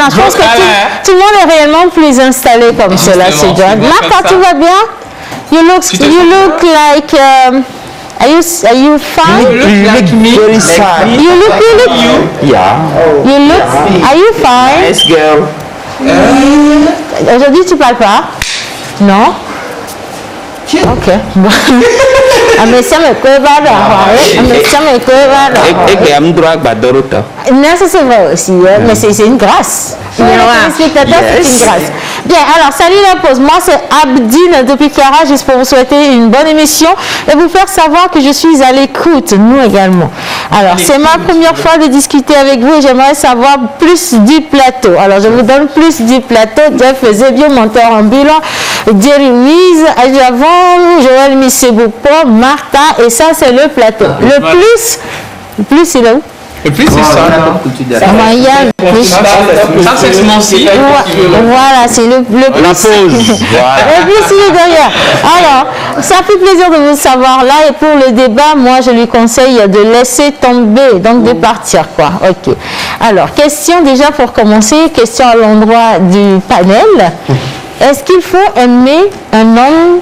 S3: Non, je pense que tout le monde est réellement plus installé comme cela, c'est John. Martha, tu vas bien? You look like... Are you fine?
S4: You look very sad.
S3: You look
S7: Yeah.
S3: You look... Are you fine?
S7: Nice girl.
S3: Aujourd'hui, tu parles pas? Non? Ok. Amesha mekwebada. Amesha mekwebada. Non, ça c'est vrai aussi, mais c'est une grâce. C'est une grâce. Bien, alors salut la pause. Moi c'est Abdine depuis Kiara, juste pour vous souhaiter une bonne émission et vous faire savoir que je suis à l'écoute, nous également. Alors c'est ma première fois de discuter avec vous et j'aimerais savoir plus du plateau. Alors je vous donne plus du plateau. Jeff Zebio, monteur ambulant, Jerry Wiz, Ajavon, Joël Misseboupo, Martha, et ça c'est le plateau. Le plus il est où?
S4: Et puis c'est ça.
S3: Ça
S4: c'est mon site.
S3: Voilà, c'est le plus.
S5: La pause.
S3: Le plus il est derrière. Alors, ça fait plaisir de vous savoir là. Et pour le débat, moi je lui conseille de laisser tomber, donc de partir quoi. Ok. Alors, question déjà pour commencer, question à l'endroit du panel. Est-ce qu'il faut aimer un homme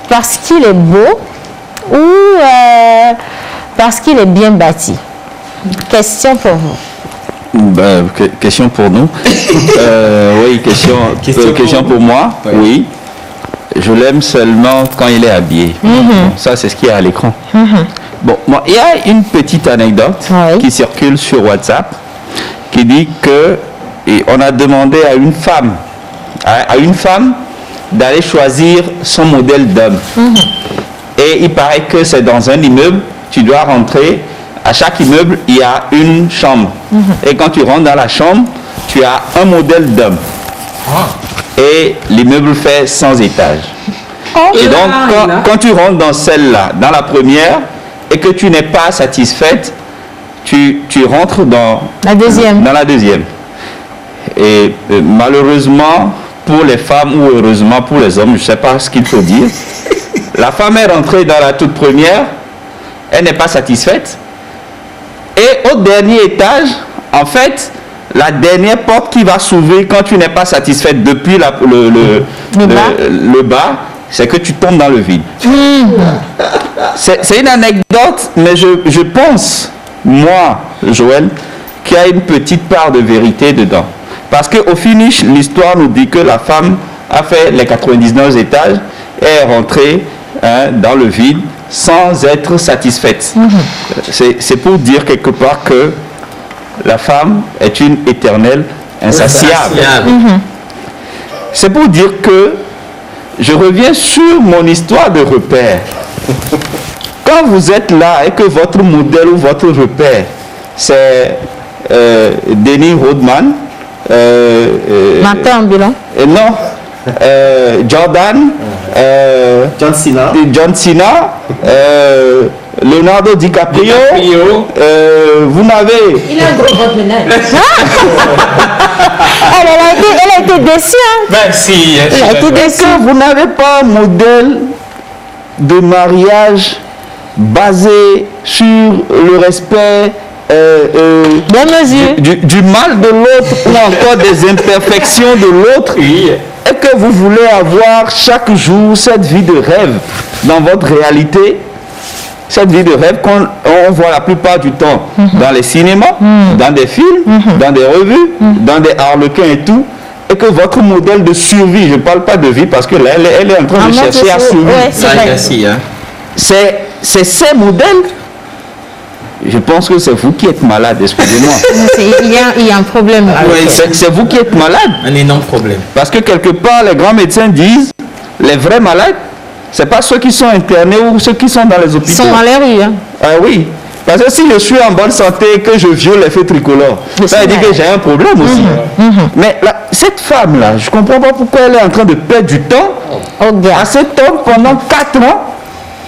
S3: parce qu'il est beau ou parce qu'il est bien bâti? Question pour vous.
S5: Question pour nous. Oui, question pour moi. Oui. Je l'aime seulement quand il est habillé. Bon, ça, c'est ce qu'il y a à l'écran. Bon, moi, il y a une petite anecdote qui circule sur WhatsApp qui dit que on a demandé à une femme d'aller choisir son modèle d'homme. Et il paraît que c'est dans un immeuble, tu dois rentrer. À chaque immeuble, il y a une chambre. Et quand tu rentres dans la chambre, tu as un modèle d'homme. Et l'immeuble fait 100 étages. Et donc, quand tu rentres dans celle-là, dans la première, et que tu n'es pas satisfaite, tu rentres dans la deuxième. Et malheureusement, pour les femmes ou heureusement pour les hommes, je ne sais pas ce qu'il faut dire, la femme est rentrée dans la toute première, elle n'est pas satisfaite. Et au dernier étage, en fait, la dernière porte qui va s'ouvrir quand tu n'es pas satisfaite depuis le bas, c'est que tu tombes dans le vide. C'est une anecdote, mais je pense, moi, Joël, qu'il y a une petite part de vérité dedans. Parce qu'au finish, l'histoire nous dit que la femme a fait les 99 étages et est rentrée dans le vide sans être satisfaite. C'est pour dire quelque part que la femme est une éternelle insatiable. C'est pour dire que je reviens sur mon histoire de repère. Quand vous êtes là et que votre modèle ou votre repère, c'est Dennis Rodman,
S3: Martin Ambulant.
S5: Non, Jordan, John Cena, Leonardo DiCaprio. Vous n'avez...
S3: Il a un gros ventre ménage. Elle a été déçue.
S4: Ben si.
S5: Est-ce que vous n'avez pas un modèle de mariage basé sur le respect du mal de l'autre ou encore des imperfections de l'autre, et que vous voulez avoir chaque jour cette vie de rêve dans votre réalité, cette vie de rêve qu'on voit la plupart du temps dans les cinémas, dans des films, dans des revues, dans des harlequins et tout, et que votre modèle de survie, je ne parle pas de vie parce que là elle est en train de chercher à survivre. C'est ces modèles. Je pense que c'est vous qui êtes malade, excusez-moi.
S3: Il y a un problème.
S5: C'est vous qui êtes malade.
S4: Un énorme problème.
S5: Parce que quelque part, les grands médecins disent, les vrais malades, ce n'est pas ceux qui sont internés ou ceux qui sont dans les hôpitaux.
S3: Ils sont dans les rues.
S5: Oui. Parce que si je suis en bonne santé et que je viole les feux tricolores, ça veut dire que j'ai un problème aussi. Mais là, cette femme-là, je ne comprends pas pourquoi elle est en train de perdre du temps à cet homme pendant 4 ans.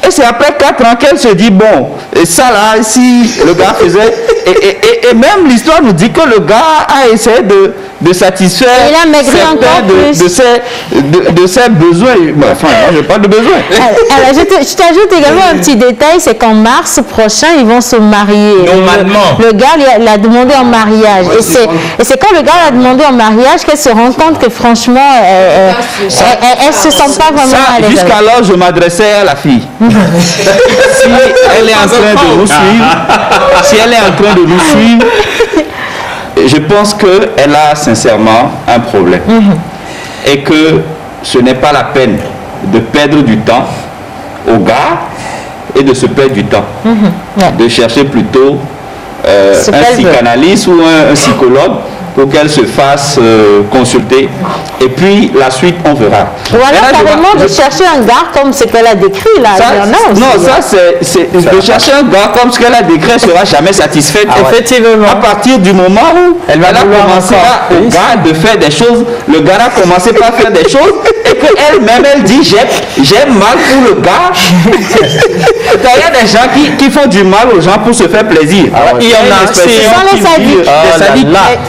S5: Et c'est après 4 ans qu'elle se dit, bon, et ça là, si le gars faisait... Et même l'histoire nous dit que le gars a essayé de satisfaire
S3: il a maigri encore plus.
S5: de ses besoins. Enfin, moi, je parle de besoins.
S3: Alors, je t'ajoute également un petit détail, c'est qu'en mars prochain, ils vont se marier.
S4: Normalement.
S3: Le gars l'a demandé en mariage. Et c'est quand le gars l'a demandé en mariage qu'elle se rend compte que franchement, elle se sent pas vraiment à l'aise.
S5: Jusqu'alors, je m'adressais à la fille. Si elle est en train de nous suivre, je pense qu'elle a sincèrement un problème. Et que ce n'est pas la peine de perdre du temps au gars et de se perdre du temps. De chercher plutôt un psychanalyste ou un psychologue pour qu'elle se fasse consulter. Et puis, la suite, on verra.
S3: Ou alors, carrément, de chercher un gars comme ce qu'elle a décrit, là.
S5: C'est de chercher un gars comme ce qu'elle a décrit, elle ne sera jamais satisfaite.
S4: Effectivement.
S5: À partir du moment où elle va commencer au gars de faire des choses, le gars a commencé par faire des choses, et qu'elle-même, elle dit, j'aime mal pour le gars. Il y a des gens qui font du mal aux gens pour se faire plaisir.
S4: Il y en a,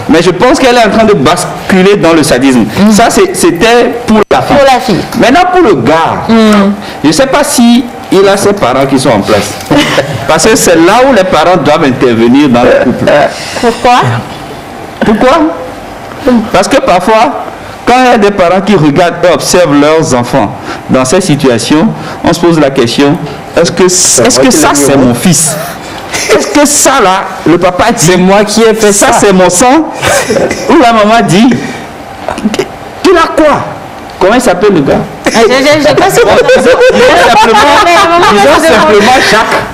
S5: mais je pense qu'elle est en train de basculer dans le sadisme. Ça, c'était pour la fille.
S3: Pour la fille.
S5: Maintenant, pour le gars, je ne sais pas si il a ses parents qui sont en place. Parce que c'est là où les parents doivent intervenir dans le couple. Pourquoi? Parce que parfois, quand il y a des parents qui regardent et observent leurs enfants dans ces situations, on se pose la question, est-ce que ça, c'est mon fils? Est-ce que ça, là, le papa dit,
S4: c'est moi qui ai fait ça,
S5: c'est mon sang? Ou la maman dit, tu l'as quoi? Comment il s'appelle le gars?
S3: Je ne sais pas si
S5: simplement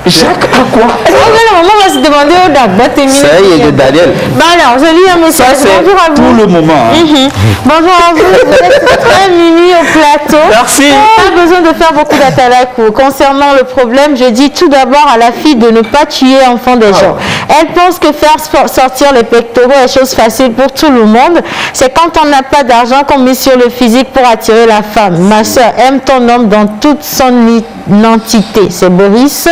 S5: Jacques à quoi?
S3: La maman va se demander au Dagba, t'es mis.
S5: Ça y est, de Daniel.
S3: Alors, je lis un message. Bonjour à vous.
S5: Tout le moment.
S3: Bonjour à vous. Vous êtes très mimi au plateau.
S4: Merci.
S3: Pas besoin de faire beaucoup d'atalakou. Concernant le problème, je dis tout d'abord à la fille de ne pas tuer enfant des gens. Elle pense que faire sortir les pectoraux est chose facile pour tout le monde. C'est quand on n'a pas d'argent qu'on met sur le physique pour attirer la femme. Ma soeur, aime ton homme dans toute son entité. C'est Boris.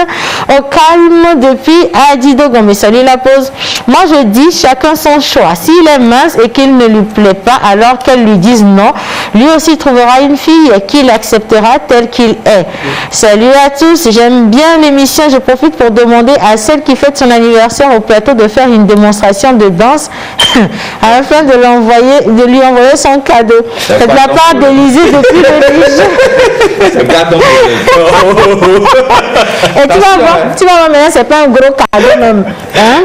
S3: Au calme depuis Adido Gombe. Salut la pause. Moi je dis chacun son choix. S'il est mince et qu'il ne lui plaît pas, alors qu'elle lui dise non, lui aussi trouvera une fille qu'il acceptera tel qu'il est. Salut à tous. J'aime bien l'émission. Je profite pour demander à celle qui fête son anniversaire au plateau de faire une démonstration de danse afin de lui envoyer son cadeau. C'est de la part d'Élysée depuis le Niger. Et tu vas voir maintenant, c'est pas un gros cadeau même. Hein?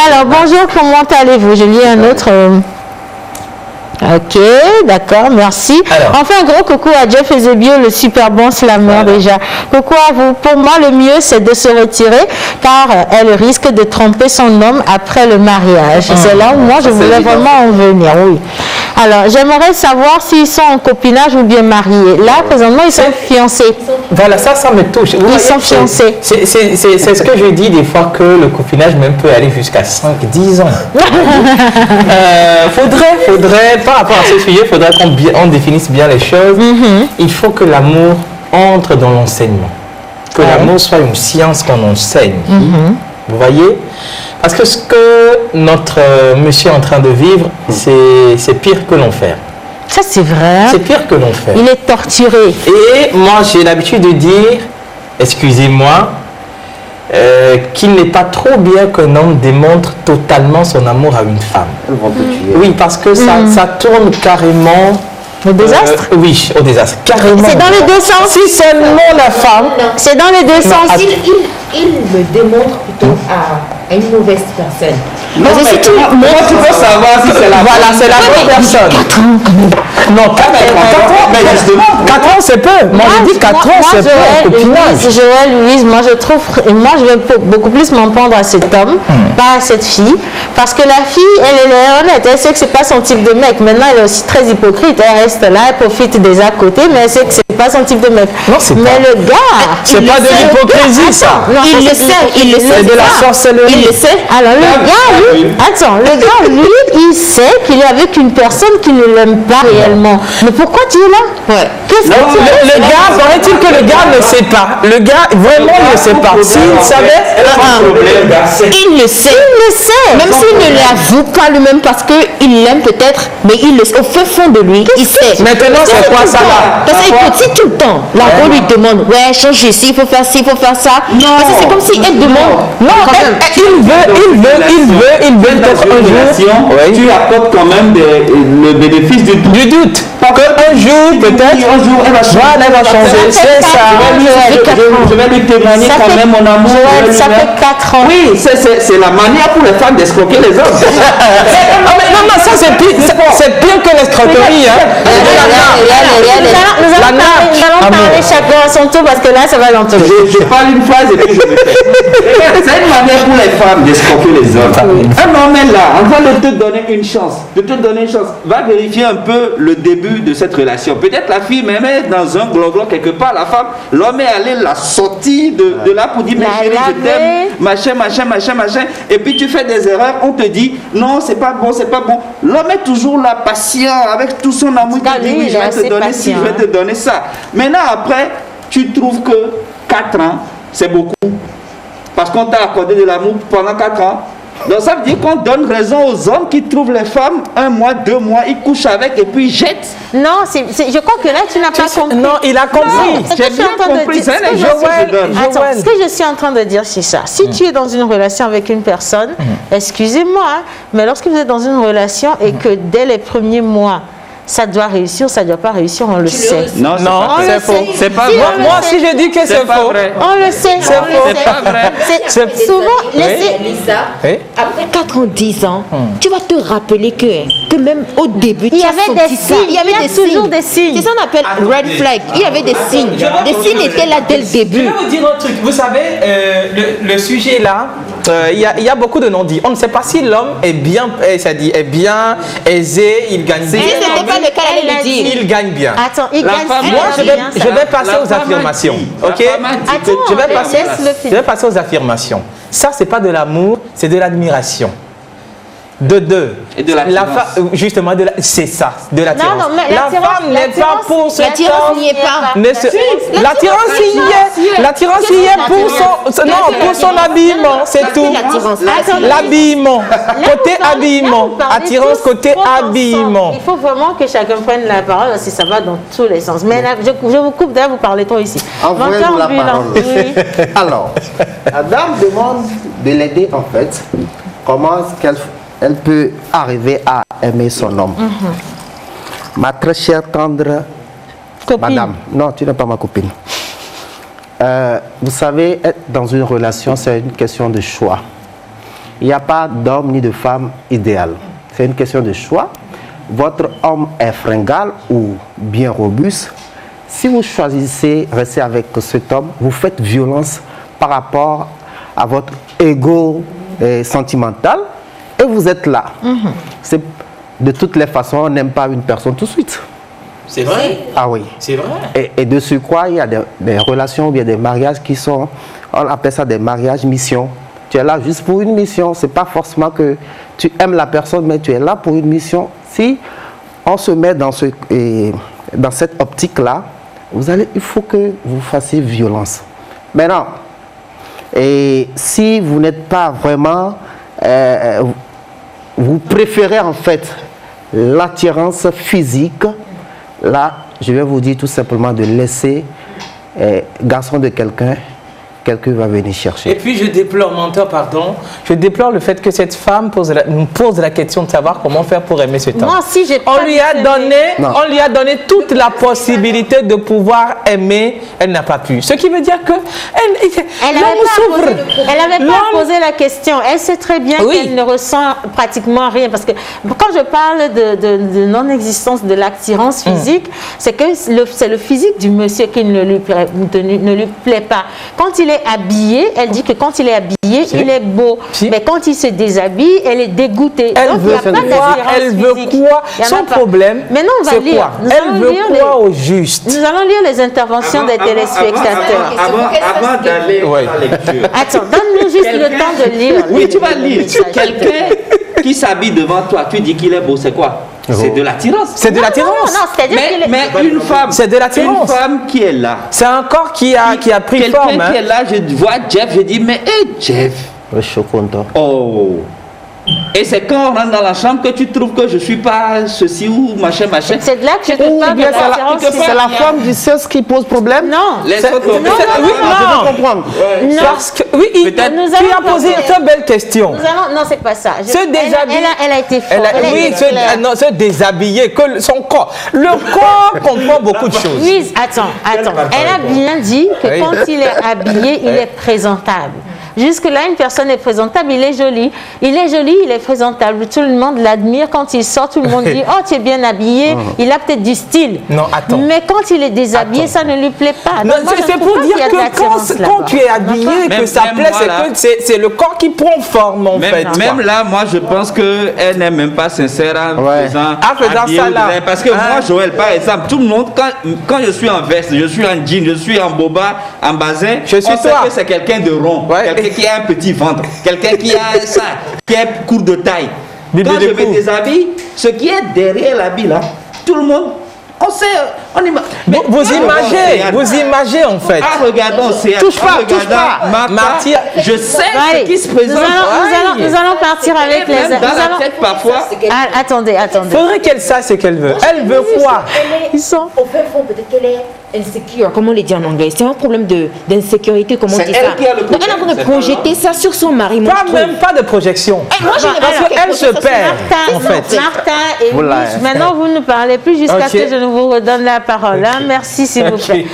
S3: Alors, bonjour, comment allez-vous? Je lis un autre. Ok, d'accord, merci. On fait un gros coucou à Jeff Ezebio, le super bon slammer déjà. Coucou à vous. Pour moi, le mieux, c'est de se retirer car elle risque de tromper son homme après le mariage. C'est là où moi, je voulais vraiment en venir, oui. Alors, j'aimerais savoir s'ils sont en copinage ou bien mariés. Là, présentement, ils sont fiancés.
S4: Voilà, ça me touche.
S3: Ils sont fiancés.
S4: C'est ce que je dis des fois, que le copinage même peut aller jusqu'à 5-10 ans. Faudrait, par rapport à ce sujet, il faudrait qu'on définisse bien les choses. Il faut que l'amour entre dans l'enseignement. Que l'amour soit une science qu'on enseigne. Vous voyez? Parce que ce que notre monsieur est en train de vivre, c'est pire que l'enfer.
S3: Ça, c'est vrai.
S4: C'est pire que l'enfer.
S3: Il est torturé.
S4: Et moi, j'ai l'habitude de dire, excusez-moi, qu'il n'est pas trop bien qu'un homme démontre totalement son amour à une femme. Oui, parce que ça tourne carrément...
S3: Au désastre?
S4: Oui, au désastre. Carrément.
S3: C'est dans les deux sens.
S4: Si seulement la femme...
S3: C'est dans les deux sens.
S8: Il le démontre plutôt à une mauvaise personne.
S5: Non, mais tu peux savoir si c'est la
S4: Voilà, c'est la bonne personne. 4 ans. Non, 4 ans. Mais justement, 4 ans, c'est peu. Moi, je dis 4 ans, c'est peu en copinage.
S3: Joël, Louise, moi, je trouve... Moi, je vais beaucoup plus m'en prendre à cet homme, pas à cette fille. Parce que la fille, elle est honnête. Elle sait que c'est pas son type de mec. Maintenant, elle est aussi très hypocrite. Elle reste là, elle profite des à côté, mais elle sait que c'est pas son type de mec.
S4: Non, c'est pas.
S3: Mais le gars...
S4: C'est pas de l'hypocrisie, ça.
S3: Il le sait.
S4: C'est de la sorcellerie.
S3: Il le sait. Alors, le gars, lui, il sait qu'il est avec une personne qui ne l'aime pas réellement. Mais pourquoi tu es là?
S4: Le gars, paraît-il que le gars ne sait pas. Le gars, vraiment, il ne sait pas. S'il savait,
S1: il le sait. Même s'il ne l'avoue pas lui-même parce qu'il l'aime peut-être, mais il le sait. Au fond de lui, il sait.
S4: Maintenant, c'est quoi ça là?
S1: Parce qu'il dit tout le temps. La roue lui demande, ouais, change ici, il faut faire ci, il faut faire ça. Parce que c'est comme si elle demande.
S4: Non, il veut peut-être un jour.
S5: Tu apportes quand même le bénéfice du doute.
S4: Un jour, peut-être, elle va changer. C'est ça.
S5: Je vais lui témoigner quand même mon amour.
S3: Ça fait 4 ans.
S5: Oui, c'est la manière pour les femmes d'escroquer les hommes.
S4: Non, ça c'est pire que l'escroquerie.
S3: Nous allons parler chacun à son tour parce que là, ça va l'entendre.
S5: Je parle une phrase et puis je me tais. C'est une manière pour les femmes d'escroquer les hommes. Un homme est là, en train de te donner une chance. Va vérifier un peu le début de cette relation. Peut-être la fille même est dans un gloglo quelque part. L'homme est allé la sortir de là pour dire mais chérie, je t'aime, machin. Et puis tu fais des erreurs, on te dit non, c'est pas bon. L'homme est toujours là, patient, avec tout son amour. Il te dit oui, je vais te donner ci, je vais te donner ça. Maintenant, après, tu trouves que 4 ans, c'est beaucoup. Parce qu'on t'a accordé de l'amour pendant 4 ans. Donc ça veut dire qu'on donne raison aux hommes qui trouvent les femmes 1 mois, 2 mois, ils couchent avec et puis ils jettent.
S3: Non, je crois que là tu n'as pas compris.
S4: Non, il a compris.
S5: J'ai bien compris, c'est un exemple que je donne.
S3: Attends, ce que je suis en train de dire, c'est ça. Si tu es dans une relation avec une personne, excusez-moi, mais lorsque vous êtes dans une relation et que dès les premiers mois, ça doit réussir, ça ne doit pas réussir, on le sait.
S5: Non, c'est faux. C'est pas vrai.
S4: Moi, si je dis que c'est faux,
S3: on le sait.
S4: C'est faux. C'est pas vrai.
S3: C'est souvent,
S8: Lisa, après 4 ans, 10 ans, tu vas te rappeler que même au début,
S3: il y avait des signes.
S8: Il y avait
S3: toujours des signes.
S8: C'est ça qu'on appelle red flag. Il y avait des signes. Les signes étaient là dès le début.
S4: Je vais vous dire un truc. Vous savez, le sujet là, il y a beaucoup de non-dits. On ne sait pas si l'homme est bien aisé, il gagne bien.
S8: Si ce n'était pas le cas, elle le dit.
S4: Il gagne bien.
S3: Attends, il gagne bien.
S4: Moi, je vais passer aux affirmations. Ok? Je vais passer aux affirmations. Ça, c'est pas de l'amour, c'est de l'admiration. De deux.
S5: Et de l'attirance.
S4: Justement, c'est ça, de l'attirance.
S3: Non, mais
S4: la femme n'est pas pour ce
S8: L'attirance n'y est pas.
S4: L'attirance y est. L'attirance y est pour son habillement, c'est tout. L'habillement. Côté habillement. Attirance côté habillement.
S3: Il faut vraiment que chacun prenne la parole parce que ça va dans tous les sens. Mais là, je vous coupe, d'ailleurs, vous parlez trop ici.
S7: Envoyez-nous la parole. Oui. Alors, la dame demande de l'aider en fait. Comment elle peut arriver à aimer son homme. Ma très chère tendre
S3: copine.
S7: madame, non, tu n'es pas ma copine. Vous savez, être dans une relation, c'est une question de choix. Il n'y a pas d'homme ni de femme idéal. C'est une question de choix. Votre homme est fringal ou bien robuste. Si vous choisissez de rester avec cet homme, vous faites violence par rapport à votre ego sentimental. Et vous êtes là. De toutes les façons, on n'aime pas une personne tout de suite.
S4: C'est vrai.
S7: Ah oui.
S4: C'est vrai.
S7: Et de ce quoi, il y a des relations ou bien des mariages qui sont, on appelle ça des mariages mission. Tu es là juste pour une mission. C'est pas forcément que tu aimes la personne, mais tu es là pour une mission. Si on se met dans cette optique-là, il faut que vous fassiez violence. Maintenant, et si vous n'êtes pas vraiment... vous préférez en fait l'attirance physique, là, je vais vous dire tout simplement de laisser garçon de quelqu'un va venir chercher.
S4: Et puis je déplore, menteur, pardon, je déplore le fait que cette femme nous pose la question de savoir comment faire pour aimer cet homme.
S3: Moi aussi,
S4: on lui a donné toute la possibilité de pouvoir aimer, elle n'a pas pu. Ce qui veut dire que
S3: elle n'avait pas posé la question. Elle sait très bien qu'elle ne ressent pratiquement rien. Parce que quand je parle de non-existence de l'attirance physique, c'est que c'est le physique du monsieur qui ne lui plaît pas. Quand il est habillé, elle dit que quand il est habillé, il est beau. Mais quand il se déshabille, elle est dégoûtée.
S4: Elle veut quoi? Son problème, c'est quoi? Elle veut quoi au juste?
S3: Nous allons lire les interventions des téléspectateurs.
S5: Avant d'aller à la lecture.
S3: Attends, donne-nous juste le temps de lire.
S5: Oui, tu vas lire. Quelqu'un qui s'habille devant toi, tu dis qu'il est beau, c'est quoi? C'est de l'attirance.
S4: C'est de l'attirance.
S3: Non, c'est-à-dire
S5: mais une femme,
S4: c'est de l'attirance.
S5: Une femme qui est là.
S4: C'est un corps qui a pris forme.
S5: Quelqu'un qui est là, je vois Jeff, je dis, mais Jeff.
S7: Je suis content.
S5: Oh. Et c'est quand on rentre dans la chambre que tu trouves que je ne suis pas ceci ou machin.
S3: C'est de là que je te parle de l'attirance.
S7: C'est la femme du sexe qui pose problème?
S3: Non.
S5: Les autres,
S7: je veux comprendre.
S3: Non.
S4: Parce que, oui, tu as posé une très belle question.
S3: Non, c'est pas ça.
S4: Se déshabiller.
S3: Elle a été forte.
S4: Oui, se déshabiller, que son corps. Le corps comprend beaucoup de choses.
S3: Oui, attends. Elle a bien dit que quand il est habillé, il est présentable. Jusque-là, une personne est présentable, il est joli. Il est présentable. Tout le monde l'admire. Quand il sort, tout le monde dit « Oh, tu es bien habillé. » Il a peut-être du style.
S4: Non, attends.
S3: Mais quand il est déshabillé, ça ne lui plaît pas.
S4: Non, c'est pour dire que quand tu es habillé, que ça plaît, c'est le corps qui prend forme, en fait.
S5: Même là, moi, je pense qu'elle n'est même pas sincère en faisant
S4: ça là.
S5: Parce que moi, Joël, par exemple, tout le monde, quand je suis en veste, je suis en jean, je suis en boba, en bazin, on sait que c'est quelqu'un de rond. Quelqu'un qui a un petit ventre, quelqu'un qui a ça, qui est court de taille. Quand je me déshabille, ce qui est derrière l'habit là, tout le monde, on sait, on imagine.
S4: Vous imagez en fait.
S5: Ah, regardons, touche pas. Martyr, je sais ce qui se présente.
S3: Nous allons partir avec les...
S5: Dans la tête parfois.
S3: Attendez.
S4: Faudrait qu'elle sache ce qu'elle veut. Elle veut quoi?
S8: Ils sont au fait fond, peut-être qu'elle est insécure, comment on le dit en anglais. C'est un problème d'insécurité, comment on dit ça.
S5: Elle qui a le problème.
S8: Donc elle a envie de projeter ça sur son mari.
S4: Même pas de projection.
S8: Parce
S4: qu'elle se perd, en fait.
S3: Martha et Louis, maintenant vous ne parlez plus jusqu'à ce que je ne vous redonne la parole. Merci, s'il vous plaît.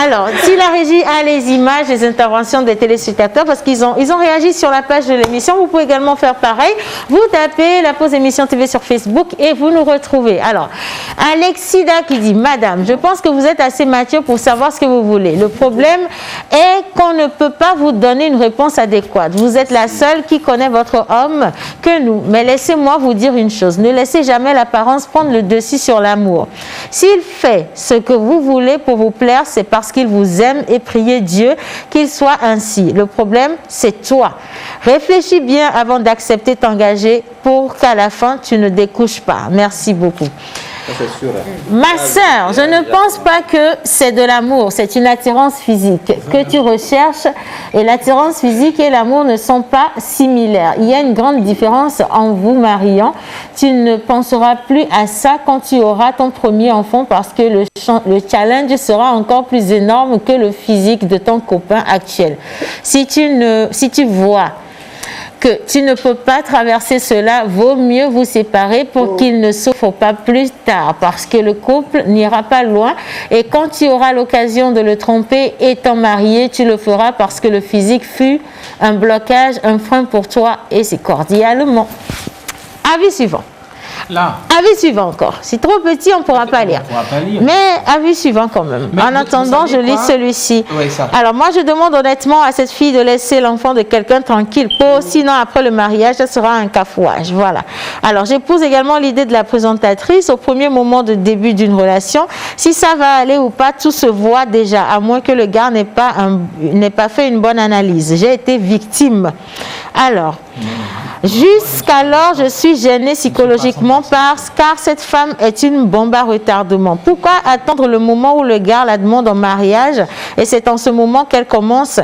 S3: Alors, si la régie a les images, les interventions des téléspectateurs, parce qu'ils ont réagi sur la page de l'émission, vous pouvez également faire pareil. Vous tapez la pause émission TV sur Facebook et vous nous retrouvez. Alors, Alexida qui dit « Madame, je pense que vous êtes assez mature pour savoir ce que vous voulez. Le problème est qu'on ne peut pas vous donner une réponse adéquate. Vous êtes la seule qui connaît votre homme que nous. Mais laissez-moi vous dire une chose. Ne laissez jamais l'apparence prendre le dessus sur l'amour. S'il fait ce que vous voulez pour vous plaire, c'est parce qu'il vous aime et priez Dieu qu'il soit ainsi. Le problème, c'est toi. Réfléchis bien avant d'accepter t'engager pour qu'à la fin, tu ne découches pas. Merci beaucoup. Ma sœur, je ne pense pas que c'est de l'amour, c'est une attirance physique que tu recherches, et l'attirance physique et l'amour ne sont pas similaires. Il y a une grande différence en vous mariant. Tu ne penseras plus à ça quand tu auras ton premier enfant, parce que le challenge sera encore plus énorme que le physique de ton copain actuel. Si tu vois que tu ne peux pas traverser cela, vaut mieux vous séparer pour qu'il ne souffre pas plus tard, parce que le couple n'ira pas loin, et quand tu auras l'occasion de le tromper étant marié, tu le feras parce que le physique fut un blocage, un frein pour toi, et c'est cordialement. Avis suivant.
S4: Là.
S3: Avis suivant encore. C'est trop petit, on ne pourra pas lire. Mais avis suivant quand même. En attendant, je lis celui-ci.
S4: Oui,
S3: alors moi, je demande honnêtement à cette fille de laisser l'enfant de quelqu'un tranquille. Sinon, après le mariage, ça sera un cafouage. Voilà. Alors, j'épouse également l'idée de la présentatrice au premier moment de début d'une relation. Si ça va aller ou pas, tout se voit déjà, à moins que le gars n'ait pas fait une bonne analyse. J'ai été victime. Alors, jusqu'alors, je suis gênée psychologiquement car cette femme est une bombe à retardement. Pourquoi attendre le moment où le gars la demande en mariage, et c'est en ce moment qu'elle commence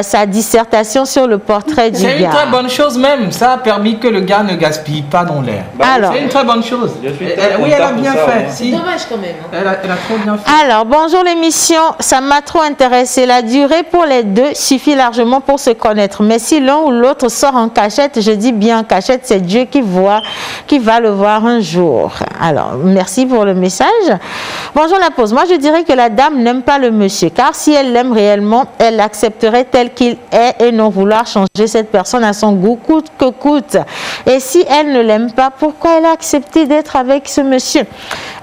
S3: sa dissertation sur le portrait du gars.
S4: C'est une très bonne chose même. Ça a permis que le gars ne gaspille pas dans l'air. C'est une très bonne chose. Oui, elle a bien fait.
S8: C'est dommage quand même.
S4: Elle a très bien fait.
S3: Alors, bonjour l'émission. Ça m'a trop intéressé. La durée pour les deux suffit largement pour se connaître. Mais si l'un ou l'autre sort en cachette, je dis bien en cachette, c'est Dieu qui va le voir un jour. Alors, merci pour le message. Bonjour la pause. Moi, je dirais que la dame n'aime pas le monsieur, car si elle l'aime réellement, elle l'accepterait tel qu'il est et non vouloir changer cette personne à son goût, coûte que coûte. Et si elle ne l'aime pas, pourquoi elle a accepté d'être avec ce monsieur?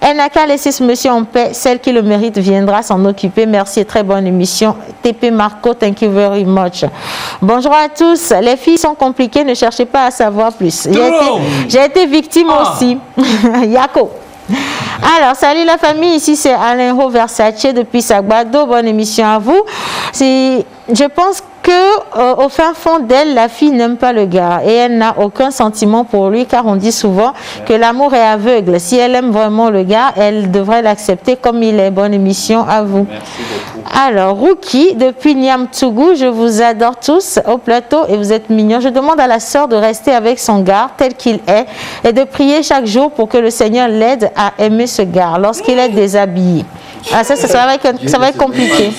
S3: Elle n'a qu'à laisser ce monsieur en paix. Celle qui le mérite viendra s'en occuper. Merci et très bonne émission. TP Marco, thank you very much. Bonjour à tous. Les filles sont compliquées, ne cherchez pas à savoir plus. J'ai été victime aussi. Yako. Alors, salut la famille, ici c'est Alain Versace depuis Sagbado, bonne émission à vous. Je pense que au fin fond d'elle, la fille n'aime pas le gars et elle n'a aucun sentiment pour lui, car on dit souvent que l'amour est aveugle. Si elle aime vraiment le gars, elle devrait l'accepter comme il est. Bonne émission à vous.
S5: Merci beaucoup.
S3: Alors, Ruki, depuis Niamtougou, je vous adore tous au plateau et vous êtes mignons. Je demande à la sœur de rester avec son gars tel qu'il est et de prier chaque jour pour que le Seigneur l'aide à aimer ce gars lorsqu'il est déshabillé. Ah, ça va être compliqué.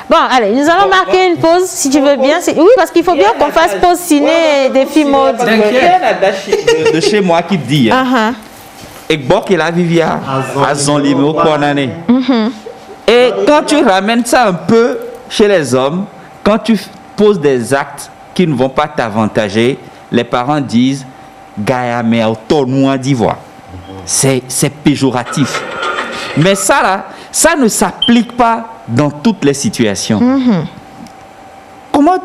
S3: Bon, allez, nous allons marquer une pause, si tu veux bien. Oui, parce qu'il faut bien qu'on fasse pause ciné des films mode.
S5: Il y a de chez moi qui dit, et bon qu'il a vécu à Zonlime au Konané. Et quand tu ramènes ça un peu chez les hommes, quand tu poses des actes qui ne vont pas t'avantager, les parents disent Gaïa mère, ton d'ivoire. C'est péjoratif. Mais ça là, ça ne s'applique pas dans toutes les situations. Comment,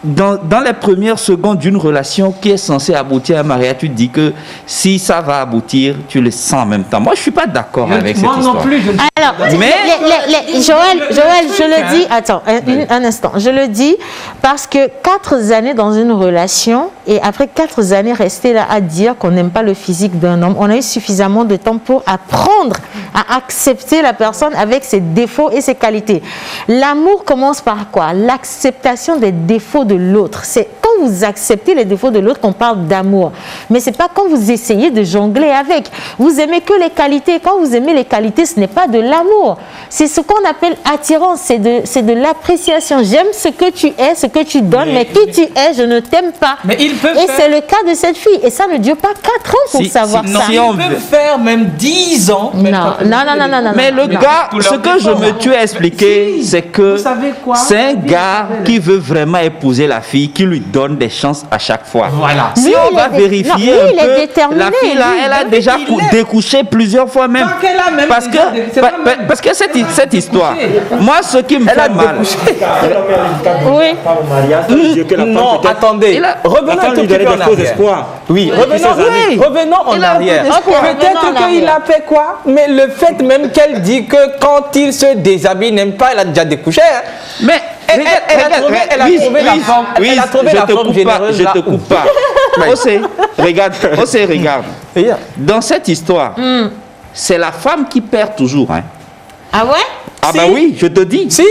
S5: dans les premières secondes d'une relation qui est censée aboutir à un mariage, tu te dis que si ça va aboutir, tu le sens en même temps. Moi, je ne suis pas d'accord avec cette histoire.
S4: Moi non plus.
S3: Alors, Joël, je le dis, attends, un instant, je le dis parce que 4 années dans une relation et après 4 années rester là à dire qu'on n'aime pas le physique d'un homme, on a eu suffisamment de temps pour apprendre à accepter la personne avec ses défauts et ses qualités. L'amour commence par quoi? L'acceptation des défauts de l'autre. C'est quand vous acceptez les défauts de l'autre qu'on parle d'amour. Mais c'est pas quand vous essayez de jongler avec. Vous aimez que les qualités. Quand vous aimez les qualités, ce n'est pas de l'amour. C'est ce qu'on appelle attirance. C'est de l'appréciation. J'aime ce que tu es, ce que tu donnes, mais qui tu es, je ne t'aime pas.
S4: Mais ils peuvent
S3: et c'est le cas de cette fille. Et ça ne dure pas 4 ans pour savoir ça.
S4: Ils peuvent faire même 10 ans.
S3: Non.
S5: Mais le gars, ce que je me tue à expliquer, c'est que c'est un gars qui veut vraiment épouser la fille, qui lui donne des chances à chaque fois.
S4: Voilà.
S5: Si on va vérifier un peu, la fille là, elle a déjà découché plusieurs fois même. Parce que cette histoire, moi ce qui me fait mal.
S4: Non, attendez. Revenons un tout petit peu en arrière. Oui, revenons en arrière. Peut-être qu'il a fait quoi? Mais le fait même qu'elle dit que quand il se déshabille, n'aime pas, elle a déjà découché.
S5: Mais
S4: elle a trouvé la forme généreuse.
S5: Je te coupe pas. Regarde. Dans cette histoire, c'est la femme qui perd toujours. Hein.
S3: Ah ouais?
S5: Ah ben oui, je te dis.
S4: Si.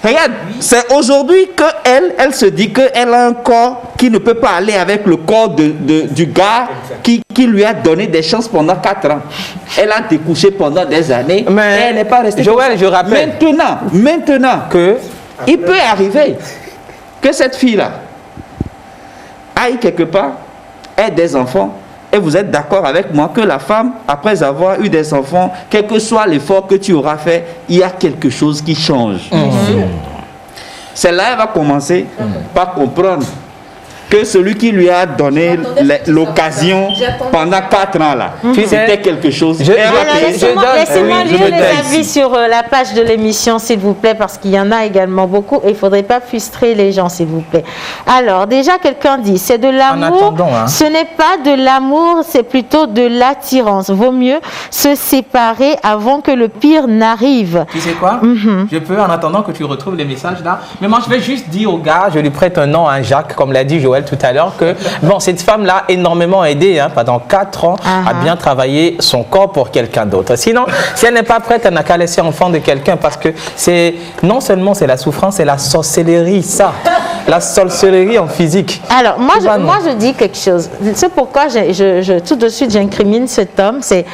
S5: Regarde, c'est aujourd'hui qu'elle se dit qu'elle a un corps qui ne peut pas aller avec le corps du gars qui lui a donné des chances pendant 4 ans. Elle a découché pendant des années, mais elle n'est pas restée.
S4: Joël, je rappelle.
S5: Maintenant il peut arriver que cette fille-là aille quelque part, ait des enfants, et vous êtes d'accord avec moi que la femme, après avoir eu des enfants, quel que soit l'effort que tu auras fait, il y a quelque chose qui change. Celle-là, elle va commencer par comprendre que celui qui lui a donné l'occasion pendant 4 ans là, c'était quelque chose.
S3: Laissez-moi lire les avis sur la page de l'émission, s'il vous plaît, parce qu'il y en a également beaucoup et il ne faudrait pas frustrer les gens, s'il vous plaît. Alors, déjà, quelqu'un dit, c'est de l'amour, ce n'est pas de l'amour, c'est plutôt de l'attirance. Vaut mieux se séparer avant que le pire n'arrive.
S4: Tu sais quoi? Je peux, en attendant que tu retrouves les messages là, mais moi je vais juste dire au gars, je lui prête un nom à Jacques, comme l'a dit Joël tout à l'heure, que bon, cette femme l'a énormément aidé pendant 4 ans à bien travailler son corps pour quelqu'un d'autre. Sinon, si elle n'est pas prête, elle n'a qu'à laisser enfant de quelqu'un, parce que c'est non seulement c'est la souffrance, c'est la sorcellerie, ça. La sorcellerie en physique.
S3: Alors, moi je dis quelque chose. C'est pourquoi tout de suite j'incrimine cet homme, c'est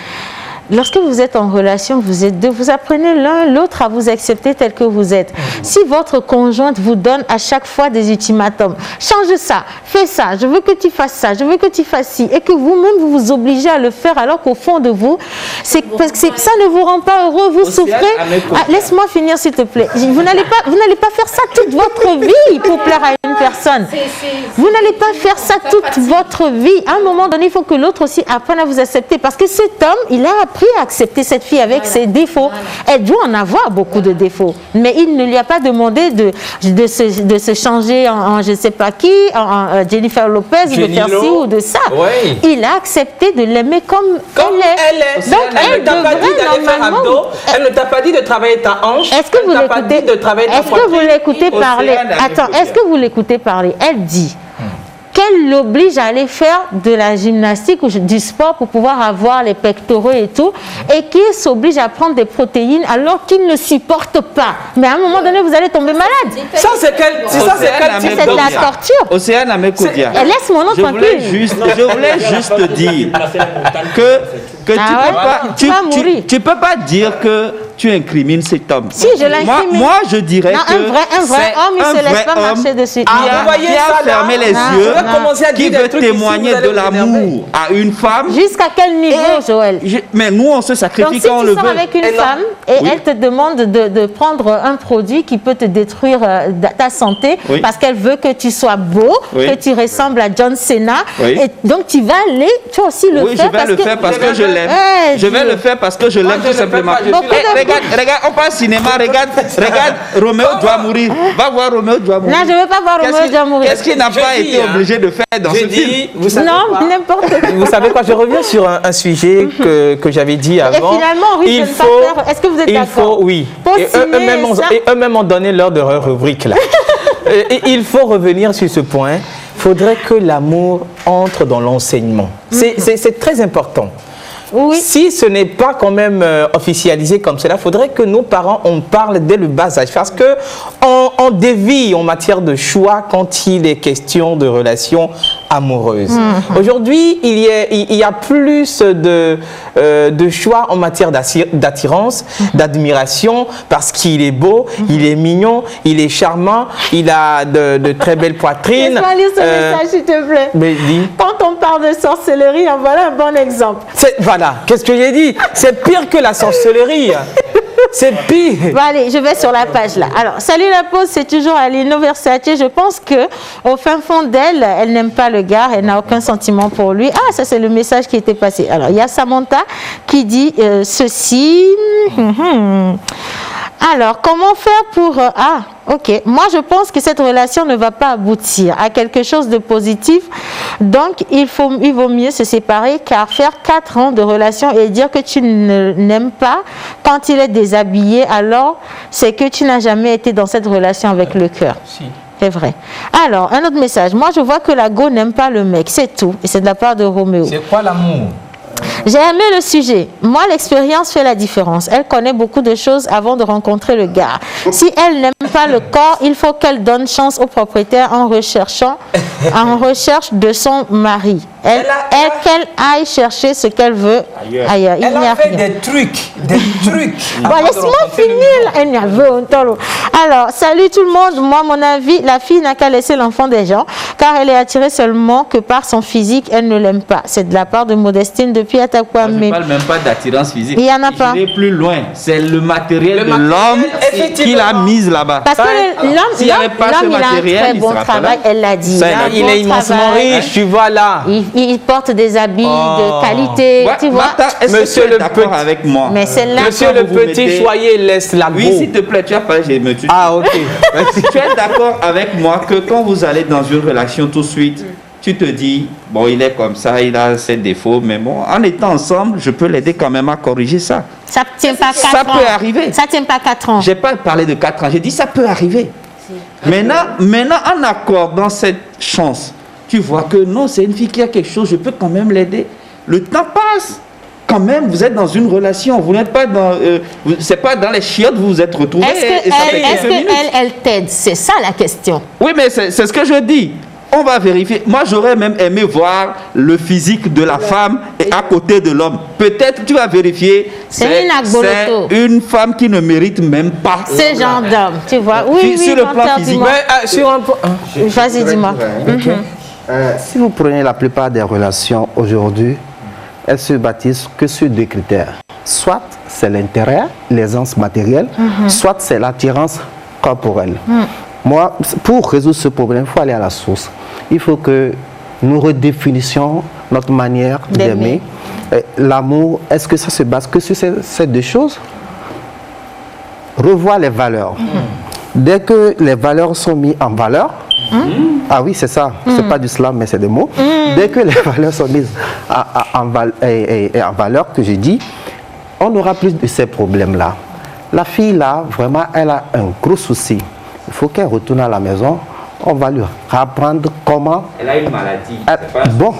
S3: lorsque vous êtes en relation, vous êtes deux, vous apprenez l'un l'autre à vous accepter tel que vous êtes. Si votre conjointe vous donne à chaque fois des ultimatums, change ça, fais ça, je veux que tu fasses ça, je veux que tu fasses ci, et que vous-même vous vous obligez à le faire alors qu'au fond de vous, c'est parce que ça ne vous rend pas heureux, vous souffrez. Laisse-moi finir s'il te plaît. Vous n'allez pas faire ça toute votre vie pour plaire à une personne. Vous n'allez pas faire ça toute votre vie. À un moment donné, il faut que l'autre aussi apprenne à vous accepter, parce que cet homme, il a appris appris à accepter cette fille avec ses défauts. Elle doit en avoir beaucoup de défauts. Mais il ne lui a pas demandé de se changer en je ne sais pas qui, en Jennifer Lopez, de faire ci ou de ça.
S4: Oui.
S3: Il a accepté de l'aimer comme elle est. Donc,
S4: elle ne t'a pas dit d'aller faire abdos. Elle ne t'a pas dit de travailler ta hanche.
S3: Est-ce que vous l'écoutez? Est-ce que vous l'écoutez parler? Attends, est-ce que vous l'écoutez parler? Elle dit qu'elle l'oblige à aller faire de la gymnastique ou du sport pour pouvoir avoir les pectoraux et tout, et qu'il s'oblige à prendre des protéines alors qu'il ne supporte pas. Mais à un moment donné, vous allez tomber malade.
S4: Ça, c'est quel type
S3: de la torture?
S5: Océane Amekodia.
S3: Laisse mon nom tranquille.
S5: Je voulais juste dire que tu peux pas dire que tu incrimines cet homme.
S3: Si, je l'incrimine.
S5: Moi, je dirais que
S3: un vrai homme, il ne se laisse pas marcher dessus.
S5: Qui a fermé les yeux, qui veut témoigner de l'amour à une femme.
S3: Jusqu'à quel niveau, Joël?
S5: Mais nous, on se sacrifie quand on le veut.
S3: Donc, si tu sors avec une femme et elle te demande de prendre un produit qui peut te détruire ta santé parce qu'elle veut que tu sois beau, que tu ressembles à John Cena, et donc tu vas aller, toi aussi le faire.
S5: Oui, je vais le faire parce que je l'aime. Je vais le faire parce que je l'aime tout simplement. Regarde, on passe au cinéma, regarde, Roméo doit mourir. Va voir Roméo doit mourir.
S3: Non, je ne veux pas voir Roméo doit mourir.
S5: Qu'est-ce qu'il n'a pas été obligé de faire dans ce film?
S3: Non, n'importe quoi.
S4: Vous savez quoi, je reviens sur un sujet que j'avais dit avant.
S3: Et finalement, oui, est-ce que vous êtes d'accord?
S4: Oui. Et eux-mêmes ont donné l'heure de leur rubrique là. Et il faut revenir sur ce point. Il faudrait que l'amour entre dans l'enseignement. C'est très important.
S3: Oui.
S4: Si ce n'est pas quand même officialisé comme cela, il faudrait que nos parents en parlent dès le bas âge. Parce qu'on dévie en matière de choix quand il est question de relations amoureuses. Aujourd'hui, il y a plus de choix en matière d'attirance, d'admiration, parce qu'il est beau, il est mignon, il est charmant, il a de très belles poitrines.
S3: Laisse-moi lire ce message, s'il te plaît.
S4: Mais dis.
S3: Quand on parle de sorcellerie, en voilà un bon exemple.
S4: Voilà, qu'est-ce que j'ai dit? C'est pire que la sorcellerie. C'est pire.
S3: Bon, allez, je vais sur la page là. Alors, salut la pause, c'est toujours Alino Versace. Je pense que au fin fond d'elle, elle n'aime pas le gars, elle n'a aucun sentiment pour lui. Ah, ça c'est le message qui était passé. Alors, il y a Samantha qui dit ceci. Alors, comment faire pour... ok. Moi, je pense que cette relation ne va pas aboutir à quelque chose de positif. Donc, il vaut mieux se séparer, car faire 4 ans de relation et dire que tu ne l'aimes pas quand il est déshabillé, alors c'est que tu n'as jamais été dans cette relation avec le cœur.
S4: Si.
S3: C'est vrai. Alors, un autre message. Moi, je vois que la go n'aime pas le mec. C'est tout. Et c'est de la part de Roméo.
S4: C'est quoi l'amour?
S3: J'ai aimé le sujet. Moi, l'expérience fait la différence. Elle connaît beaucoup de choses avant de rencontrer le gars. Si elle n'aime pas le corps, il faut qu'elle donne chance au propriétaire en recherche de son mari. Qu'elle aille chercher ce qu'elle veut ailleurs.
S4: Elle a fait des trucs.
S3: Bon, laisse-moi finir. Alors, salut tout le monde. Moi, mon avis, la fille n'a qu'à laisser l'enfant des gens, car elle est attirée seulement que par son physique. Elle ne l'aime pas. C'est de la part de Modestine depuis Atakwame.
S5: Je ne parle même pas d'attirance physique.
S3: Il n'y en a pas.
S5: Je vais plus loin. C'est le matériel de l'homme qu'il a mis là-bas.
S3: Parce que l'homme, il a un très bon travail. Elle l'a dit.
S4: Il est immensement riche, tu vois là.
S3: Il porte des habits de qualité, tu vois.
S5: Monsieur le d'accord avec moi.
S3: Mais c'est là.
S4: Monsieur le petit choyer laisse la go.
S5: Oui, s'il te plaît, tu as parlé, je me tue.
S4: Ah, ok.
S5: Tu es d'accord avec moi que quand vous allez dans une relation tout de suite, tu te dis, bon, il est comme ça, il a ses défauts, mais bon, en étant ensemble, je peux l'aider quand même à corriger ça.
S3: Ça ne tient pas 4 ans.
S5: Ça peut arriver.
S3: Ça ne tient pas 4 ans.
S5: Je n'ai pas parlé de 4 ans, j'ai dit ça peut arriver. Maintenant, en accordant cette chance, tu vois que non, c'est une fille qui a quelque chose, je peux quand même l'aider. Le temps passe. Quand même, vous êtes dans une relation, vous n'êtes pas dans... c'est pas dans les chiottes vous vous êtes retrouvés.
S3: Est-ce qu'elle t'aide? C'est ça la question.
S5: Oui, mais c'est ce que je dis. On va vérifier. Moi, j'aurais même aimé voir le physique de la femme et à côté de l'homme. Peut-être tu vas vérifier.
S3: C'est
S5: une femme qui ne mérite même pas.
S3: Ce genre d'homme, tu vois. Oui,
S5: sur le plan physique.
S4: Sur un point.
S3: Vas-y, dis-moi.
S7: Si vous prenez la plupart des relations aujourd'hui, elles se bâtissent que sur 2 critères. Soit c'est l'intérêt, l'aisance matérielle, soit c'est l'attirance corporelle. Moi, pour résoudre ce problème, il faut aller à la source. Il faut que nous redéfinissions notre manière d'aimer. L'amour, est-ce que ça se base que sur ces deux choses? Revoir les valeurs. Dès que les valeurs sont mises en valeur, ah oui, c'est ça, c'est pas du slam, mais c'est des mots. Dès que les valeurs sont mises en valeur, que je dis, on aura plus de ces problèmes-là. La fille, là, vraiment, elle a un gros souci. Il faut qu'elle retourne à la maison. On va lui apprendre comment...
S5: Elle a une maladie.
S7: Bon,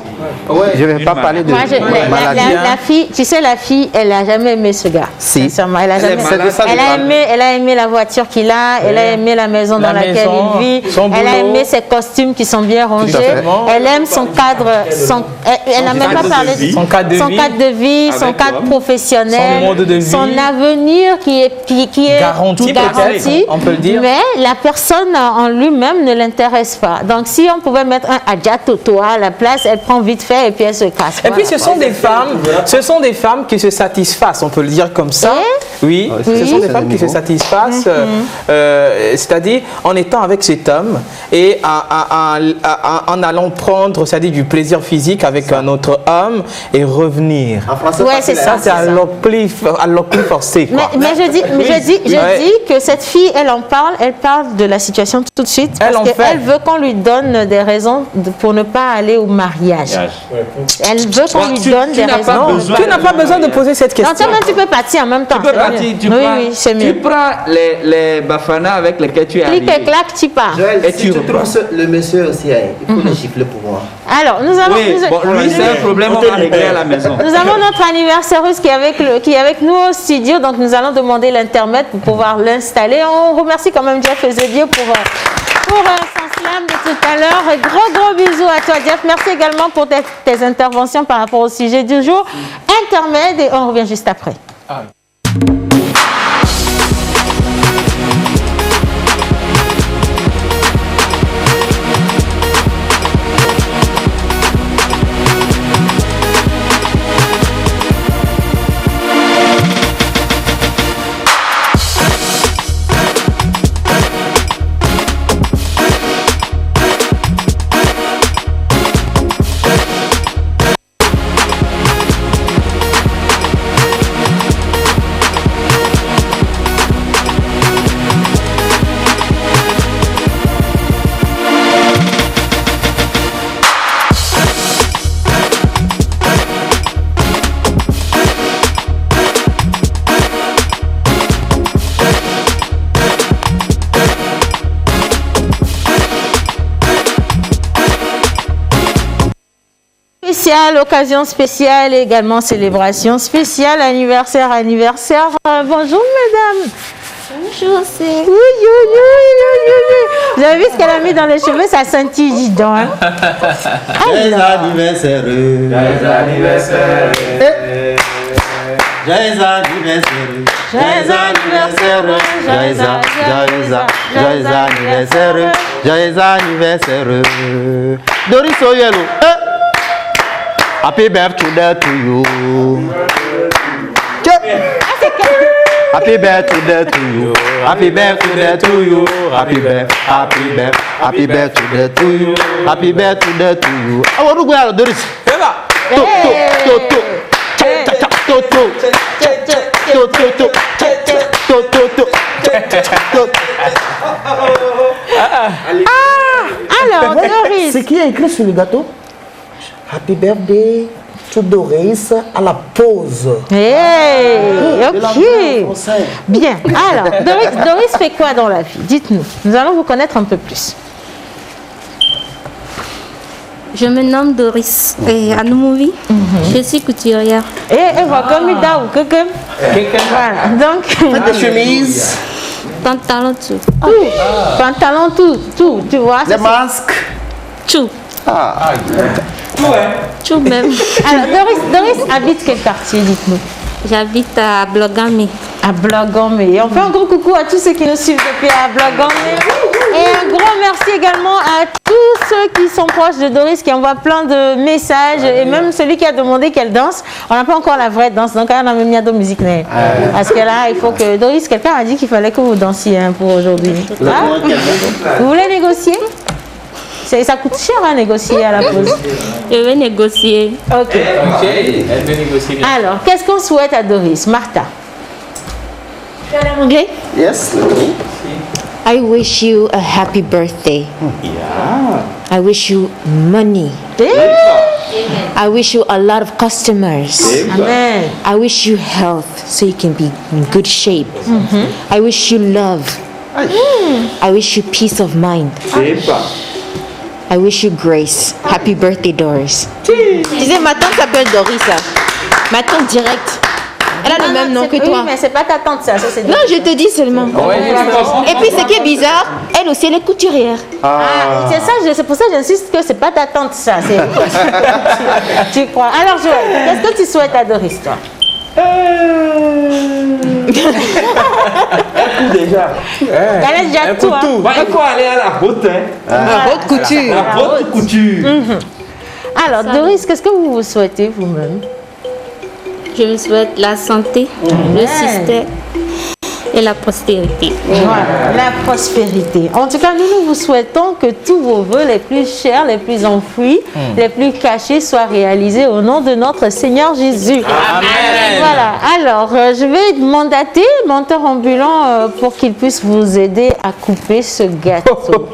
S7: je ne vais pas parler de maladie.
S3: La fille, tu sais, la fille, elle n'a jamais aimé ce gars.
S7: Si.
S3: Sincèrement, elle a aimé la voiture qu'il a, elle a aimé la maison dans laquelle il vit, elle a aimé ses costumes qui sont bien rangés, elle aime son cadre, elle n'a même pas parlé de son cadre de vie, son cadre professionnel, son avenir qui est garanti,
S4: on peut le dire.
S3: Mais la personne en lui-même ne l'intéresse pas. Donc si on pouvait mettre un Adja Toto à la place, elle prend vite fait et puis elle se casse.
S4: Et puis ce sont des femmes qui se satisfassent, on peut le dire comme ça. Oui, ce sont des femmes qui se satisfassent, c'est-à-dire en étant avec cet homme et en allant prendre, c'est-à-dire du plaisir physique avec un autre homme et revenir.
S3: Ouais, c'est ça.
S4: C'est à l'occupli forcé.
S3: Mais je dis que cette fille, elle parle de la situation tout de suite. Elle veut qu'on lui donne des raisons pour ne pas aller au mariage. Elle veut qu'on lui donne des raisons.
S4: Tu n'as pas besoin de poser cette question.
S3: Non, tu peux partir en même temps.
S5: Tu peux partir,
S3: c'est mieux.
S5: Tu prends les bafanas avec lesquels tu es
S3: arrivé. Clic et clac, tu pars.
S7: Joël, et si tu trouves le monsieur aussi, il faut le gifler pour moi.
S3: Alors, nous avons...
S5: lui, c'est un problème, on va régler à la maison.
S3: Nous avons notre anniversaireuse qui est avec nous au studio, donc nous allons demander l'intermède pour pouvoir l'installer. On remercie quand même Jeff Ezebiel pour son slam de tout à l'heure. Gros bisous à toi, Jeff. Merci également pour tes interventions par rapport au sujet du jour. Intermède et on revient juste après. Occasion spéciale, également célébration spéciale, anniversaire. Bonjour mesdames.
S9: Bonjour, c'est...
S3: Vous avez vu ce qu'elle a mis dans les cheveux, ça scintille, dis donc.
S10: Joyeux anniversaire. Joyeux anniversaire. Joyeux anniversaire. Joyeux anniversaire. Joyeux anniversaire. Joyeux anniversaire. Doris Oyelo. Happy birthday to you. Happy birthday to you. Happy birthday to you. Happy birthday to you. Happy birthday to you. I want to go out, Doris.
S3: Alors, Doris.
S10: C'est qui a écrit sur le gâteau? Happy birthday to Doris à la pause.
S3: Ok. Bien. Alors, Doris fait quoi dans la vie? Dites-nous. Nous allons vous connaître un peu plus.
S9: Je me nomme Doris Anoumoui. Je suis couturière.
S3: Voilà. Donc,
S10: des chemises.
S9: Pantalon tout.
S3: Pantalon tout. Tu vois.
S10: Les masques.
S9: Tout. Tout même.
S3: Alors, Doris habite quel quartier, dites-nous?
S9: J'habite à Blogame.
S3: À Blogame. On fait un gros coucou à tous ceux qui nous suivent depuis à Blogame. Et un gros merci également à tous ceux qui sont proches de Doris, qui envoient plein de messages. Et même celui qui a demandé qu'elle danse. On n'a pas encore la vraie danse, donc on a même mis à de musique. Parce que là, il faut que... Doris, quelqu'un a dit qu'il fallait que vous dansiez pour aujourd'hui. Vous voulez négocier? Ça coûte cher à négocier à la pause.
S9: Je vais négocier.
S3: Ok.
S4: Elle veut négocier bien.
S3: Alors, qu'est-ce qu'on souhaite à Doris? Martha.
S1: Tu parles en anglais?
S7: Yes.
S8: I wish you a happy birthday. I wish you money. I wish you a lot of customers.
S3: Amen.
S8: I wish you health so you can be in good shape. I wish you love. I wish you peace of mind. I wish you grace. Happy birthday, Doris.
S1: Tu disais, ma tante s'appelle Doris. Ma tante directe. Elle a le même nom que toi.
S3: Oui, mais c'est pas ta tante, ça. C'est
S1: Non, je te dis seulement. Et puis, ce qui est bizarre, elle aussi, elle est couturière.
S3: C'est ça, c'est pour ça que j'insiste que c'est pas ta tante, ça. Tu crois. Alors, Joël, qu'est-ce que tu souhaites à Doris, toi?
S5: Déjà.
S3: Elle a déjà tout.
S5: Il faut aller à la haute.
S1: La haute couture.
S5: La haute couture.
S3: Alors, Doris, qu'est-ce que vous souhaitez vous-même?
S9: Je me souhaite la santé, le succès et la prospérité.
S3: Voilà, la prospérité. En tout cas, nous vous souhaitons que tous vos vœux les plus chers, les plus enfouis, les plus cachés soient réalisés au nom de notre Seigneur Jésus.
S4: Amen.
S3: Voilà. Alors, je vais mandater Menteur Ambulant pour qu'il puisse vous aider à couper ce gâteau.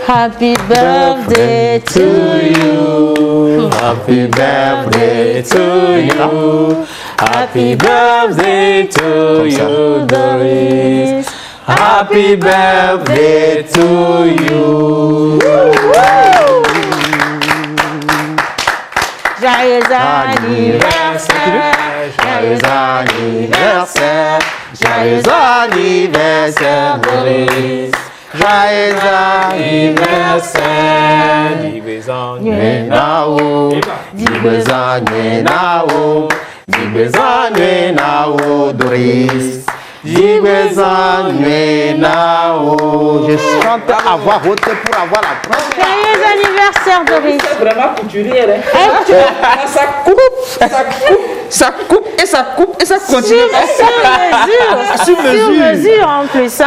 S3: Happy birthday to you.
S4: Happy birthday to you. Happy birthday to you, Doris. Happy birthday to you.
S3: Joyeux anniversaire.
S4: Joyeux anniversaire. Joyeux anniversaire, Doris. Joyeux anniversaire. Dibezanye nao. Dibezanye nao. Dibezanye nao, Doris. Dibezanye nao.
S7: Je chante à voix haute pour avoir la preuve.
S3: Joyeux anniversaire, Doris.
S5: C'est vraiment couturière. Ça coupe et ça coupe et ça continue.
S3: Sur mesure en plus. Hein.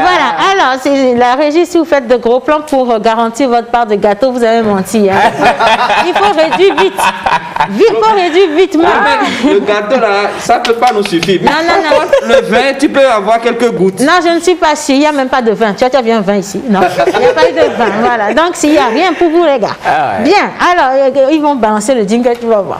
S3: Voilà, alors c'est la régie, si vous faites de gros plans pour garantir votre part de gâteau, vous avez menti. Hein. Il faut réduire vite. Il faut réduire vite.
S5: Le gâteau là, ça ne peut pas nous suffire.
S3: Non.
S5: Le vin, tu peux avoir quelques gouttes.
S3: Non, je ne suis pas sûre. Il n'y a même pas de vin. Tu as bien vin ici. Non, il n'y a pas eu de vin. Voilà. Donc, s'il n'y a rien pour vous, les gars. Bien. Alors, ils vont balancer le jingle, tu vas voir.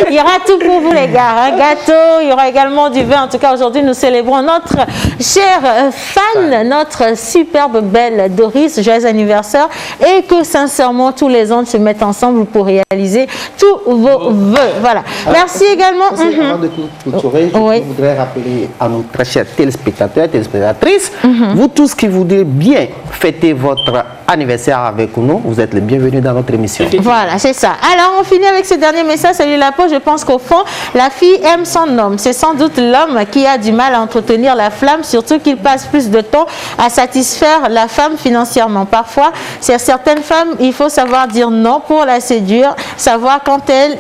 S3: Il y aura tout pour vous, les gars. Un gâteau, il y aura également du vin. En tout cas, aujourd'hui, nous célébrons notre chère fan, notre superbe belle Doris. Joyeux anniversaire. Et que, sincèrement, tous les ans, se mettent ensemble pour réaliser tous vos vœux. Voilà. Merci également.
S7: Avant de clôturer, je voudrais rappeler à nos très chers téléspectateurs et téléspectatrices, vous tous qui voudrez bien fêter votre anniversaire avec nous, vous êtes les bienvenus dans notre émission.
S3: Voilà, c'est ça. Alors, on finit avec ce dernier message. Salut la peau. Je pense qu'au fond, la fille aime son homme. C'est sans doute l'homme qui a du mal à entretenir la flamme, surtout qu'il passe plus de temps à satisfaire la femme financièrement. Parfois, c'est certaines femmes, il faut savoir dire non pour la séduire, savoir quand être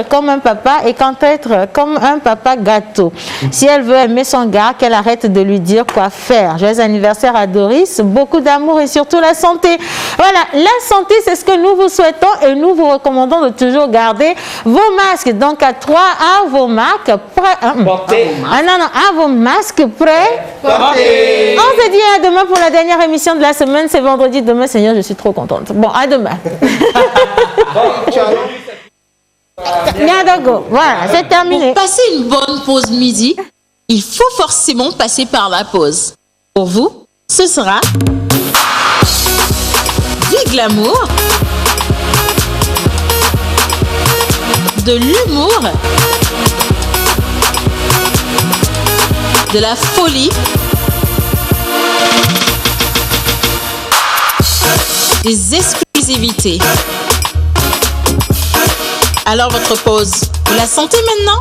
S3: comme un papa et quand être comme un papa gâteau. Si elle veut aimer son gars, qu'elle arrête de lui dire quoi faire. Joyeux anniversaire à Doris, beaucoup d'amour et surtout la santé. Voilà, la santé, c'est ce que nous vous souhaitons et nous vous recommandons de toujours garder vos masques. Donc à 3, à vos masques prêts.
S5: Portez.
S3: À vos masques prêts.
S5: Portez.
S3: On se dit à demain pour la dernière émission de la semaine. C'est vendredi. Demain, Seigneur, je suis trop contente. Bon, à demain. Voilà, c'est terminé.
S11: Pour passer une bonne pause midi, il faut forcément passer par la pause. Pour vous, ce sera du glamour, de l'humour, de la folie, des exclusivités. Alors votre pause, vous la sentez maintenant ?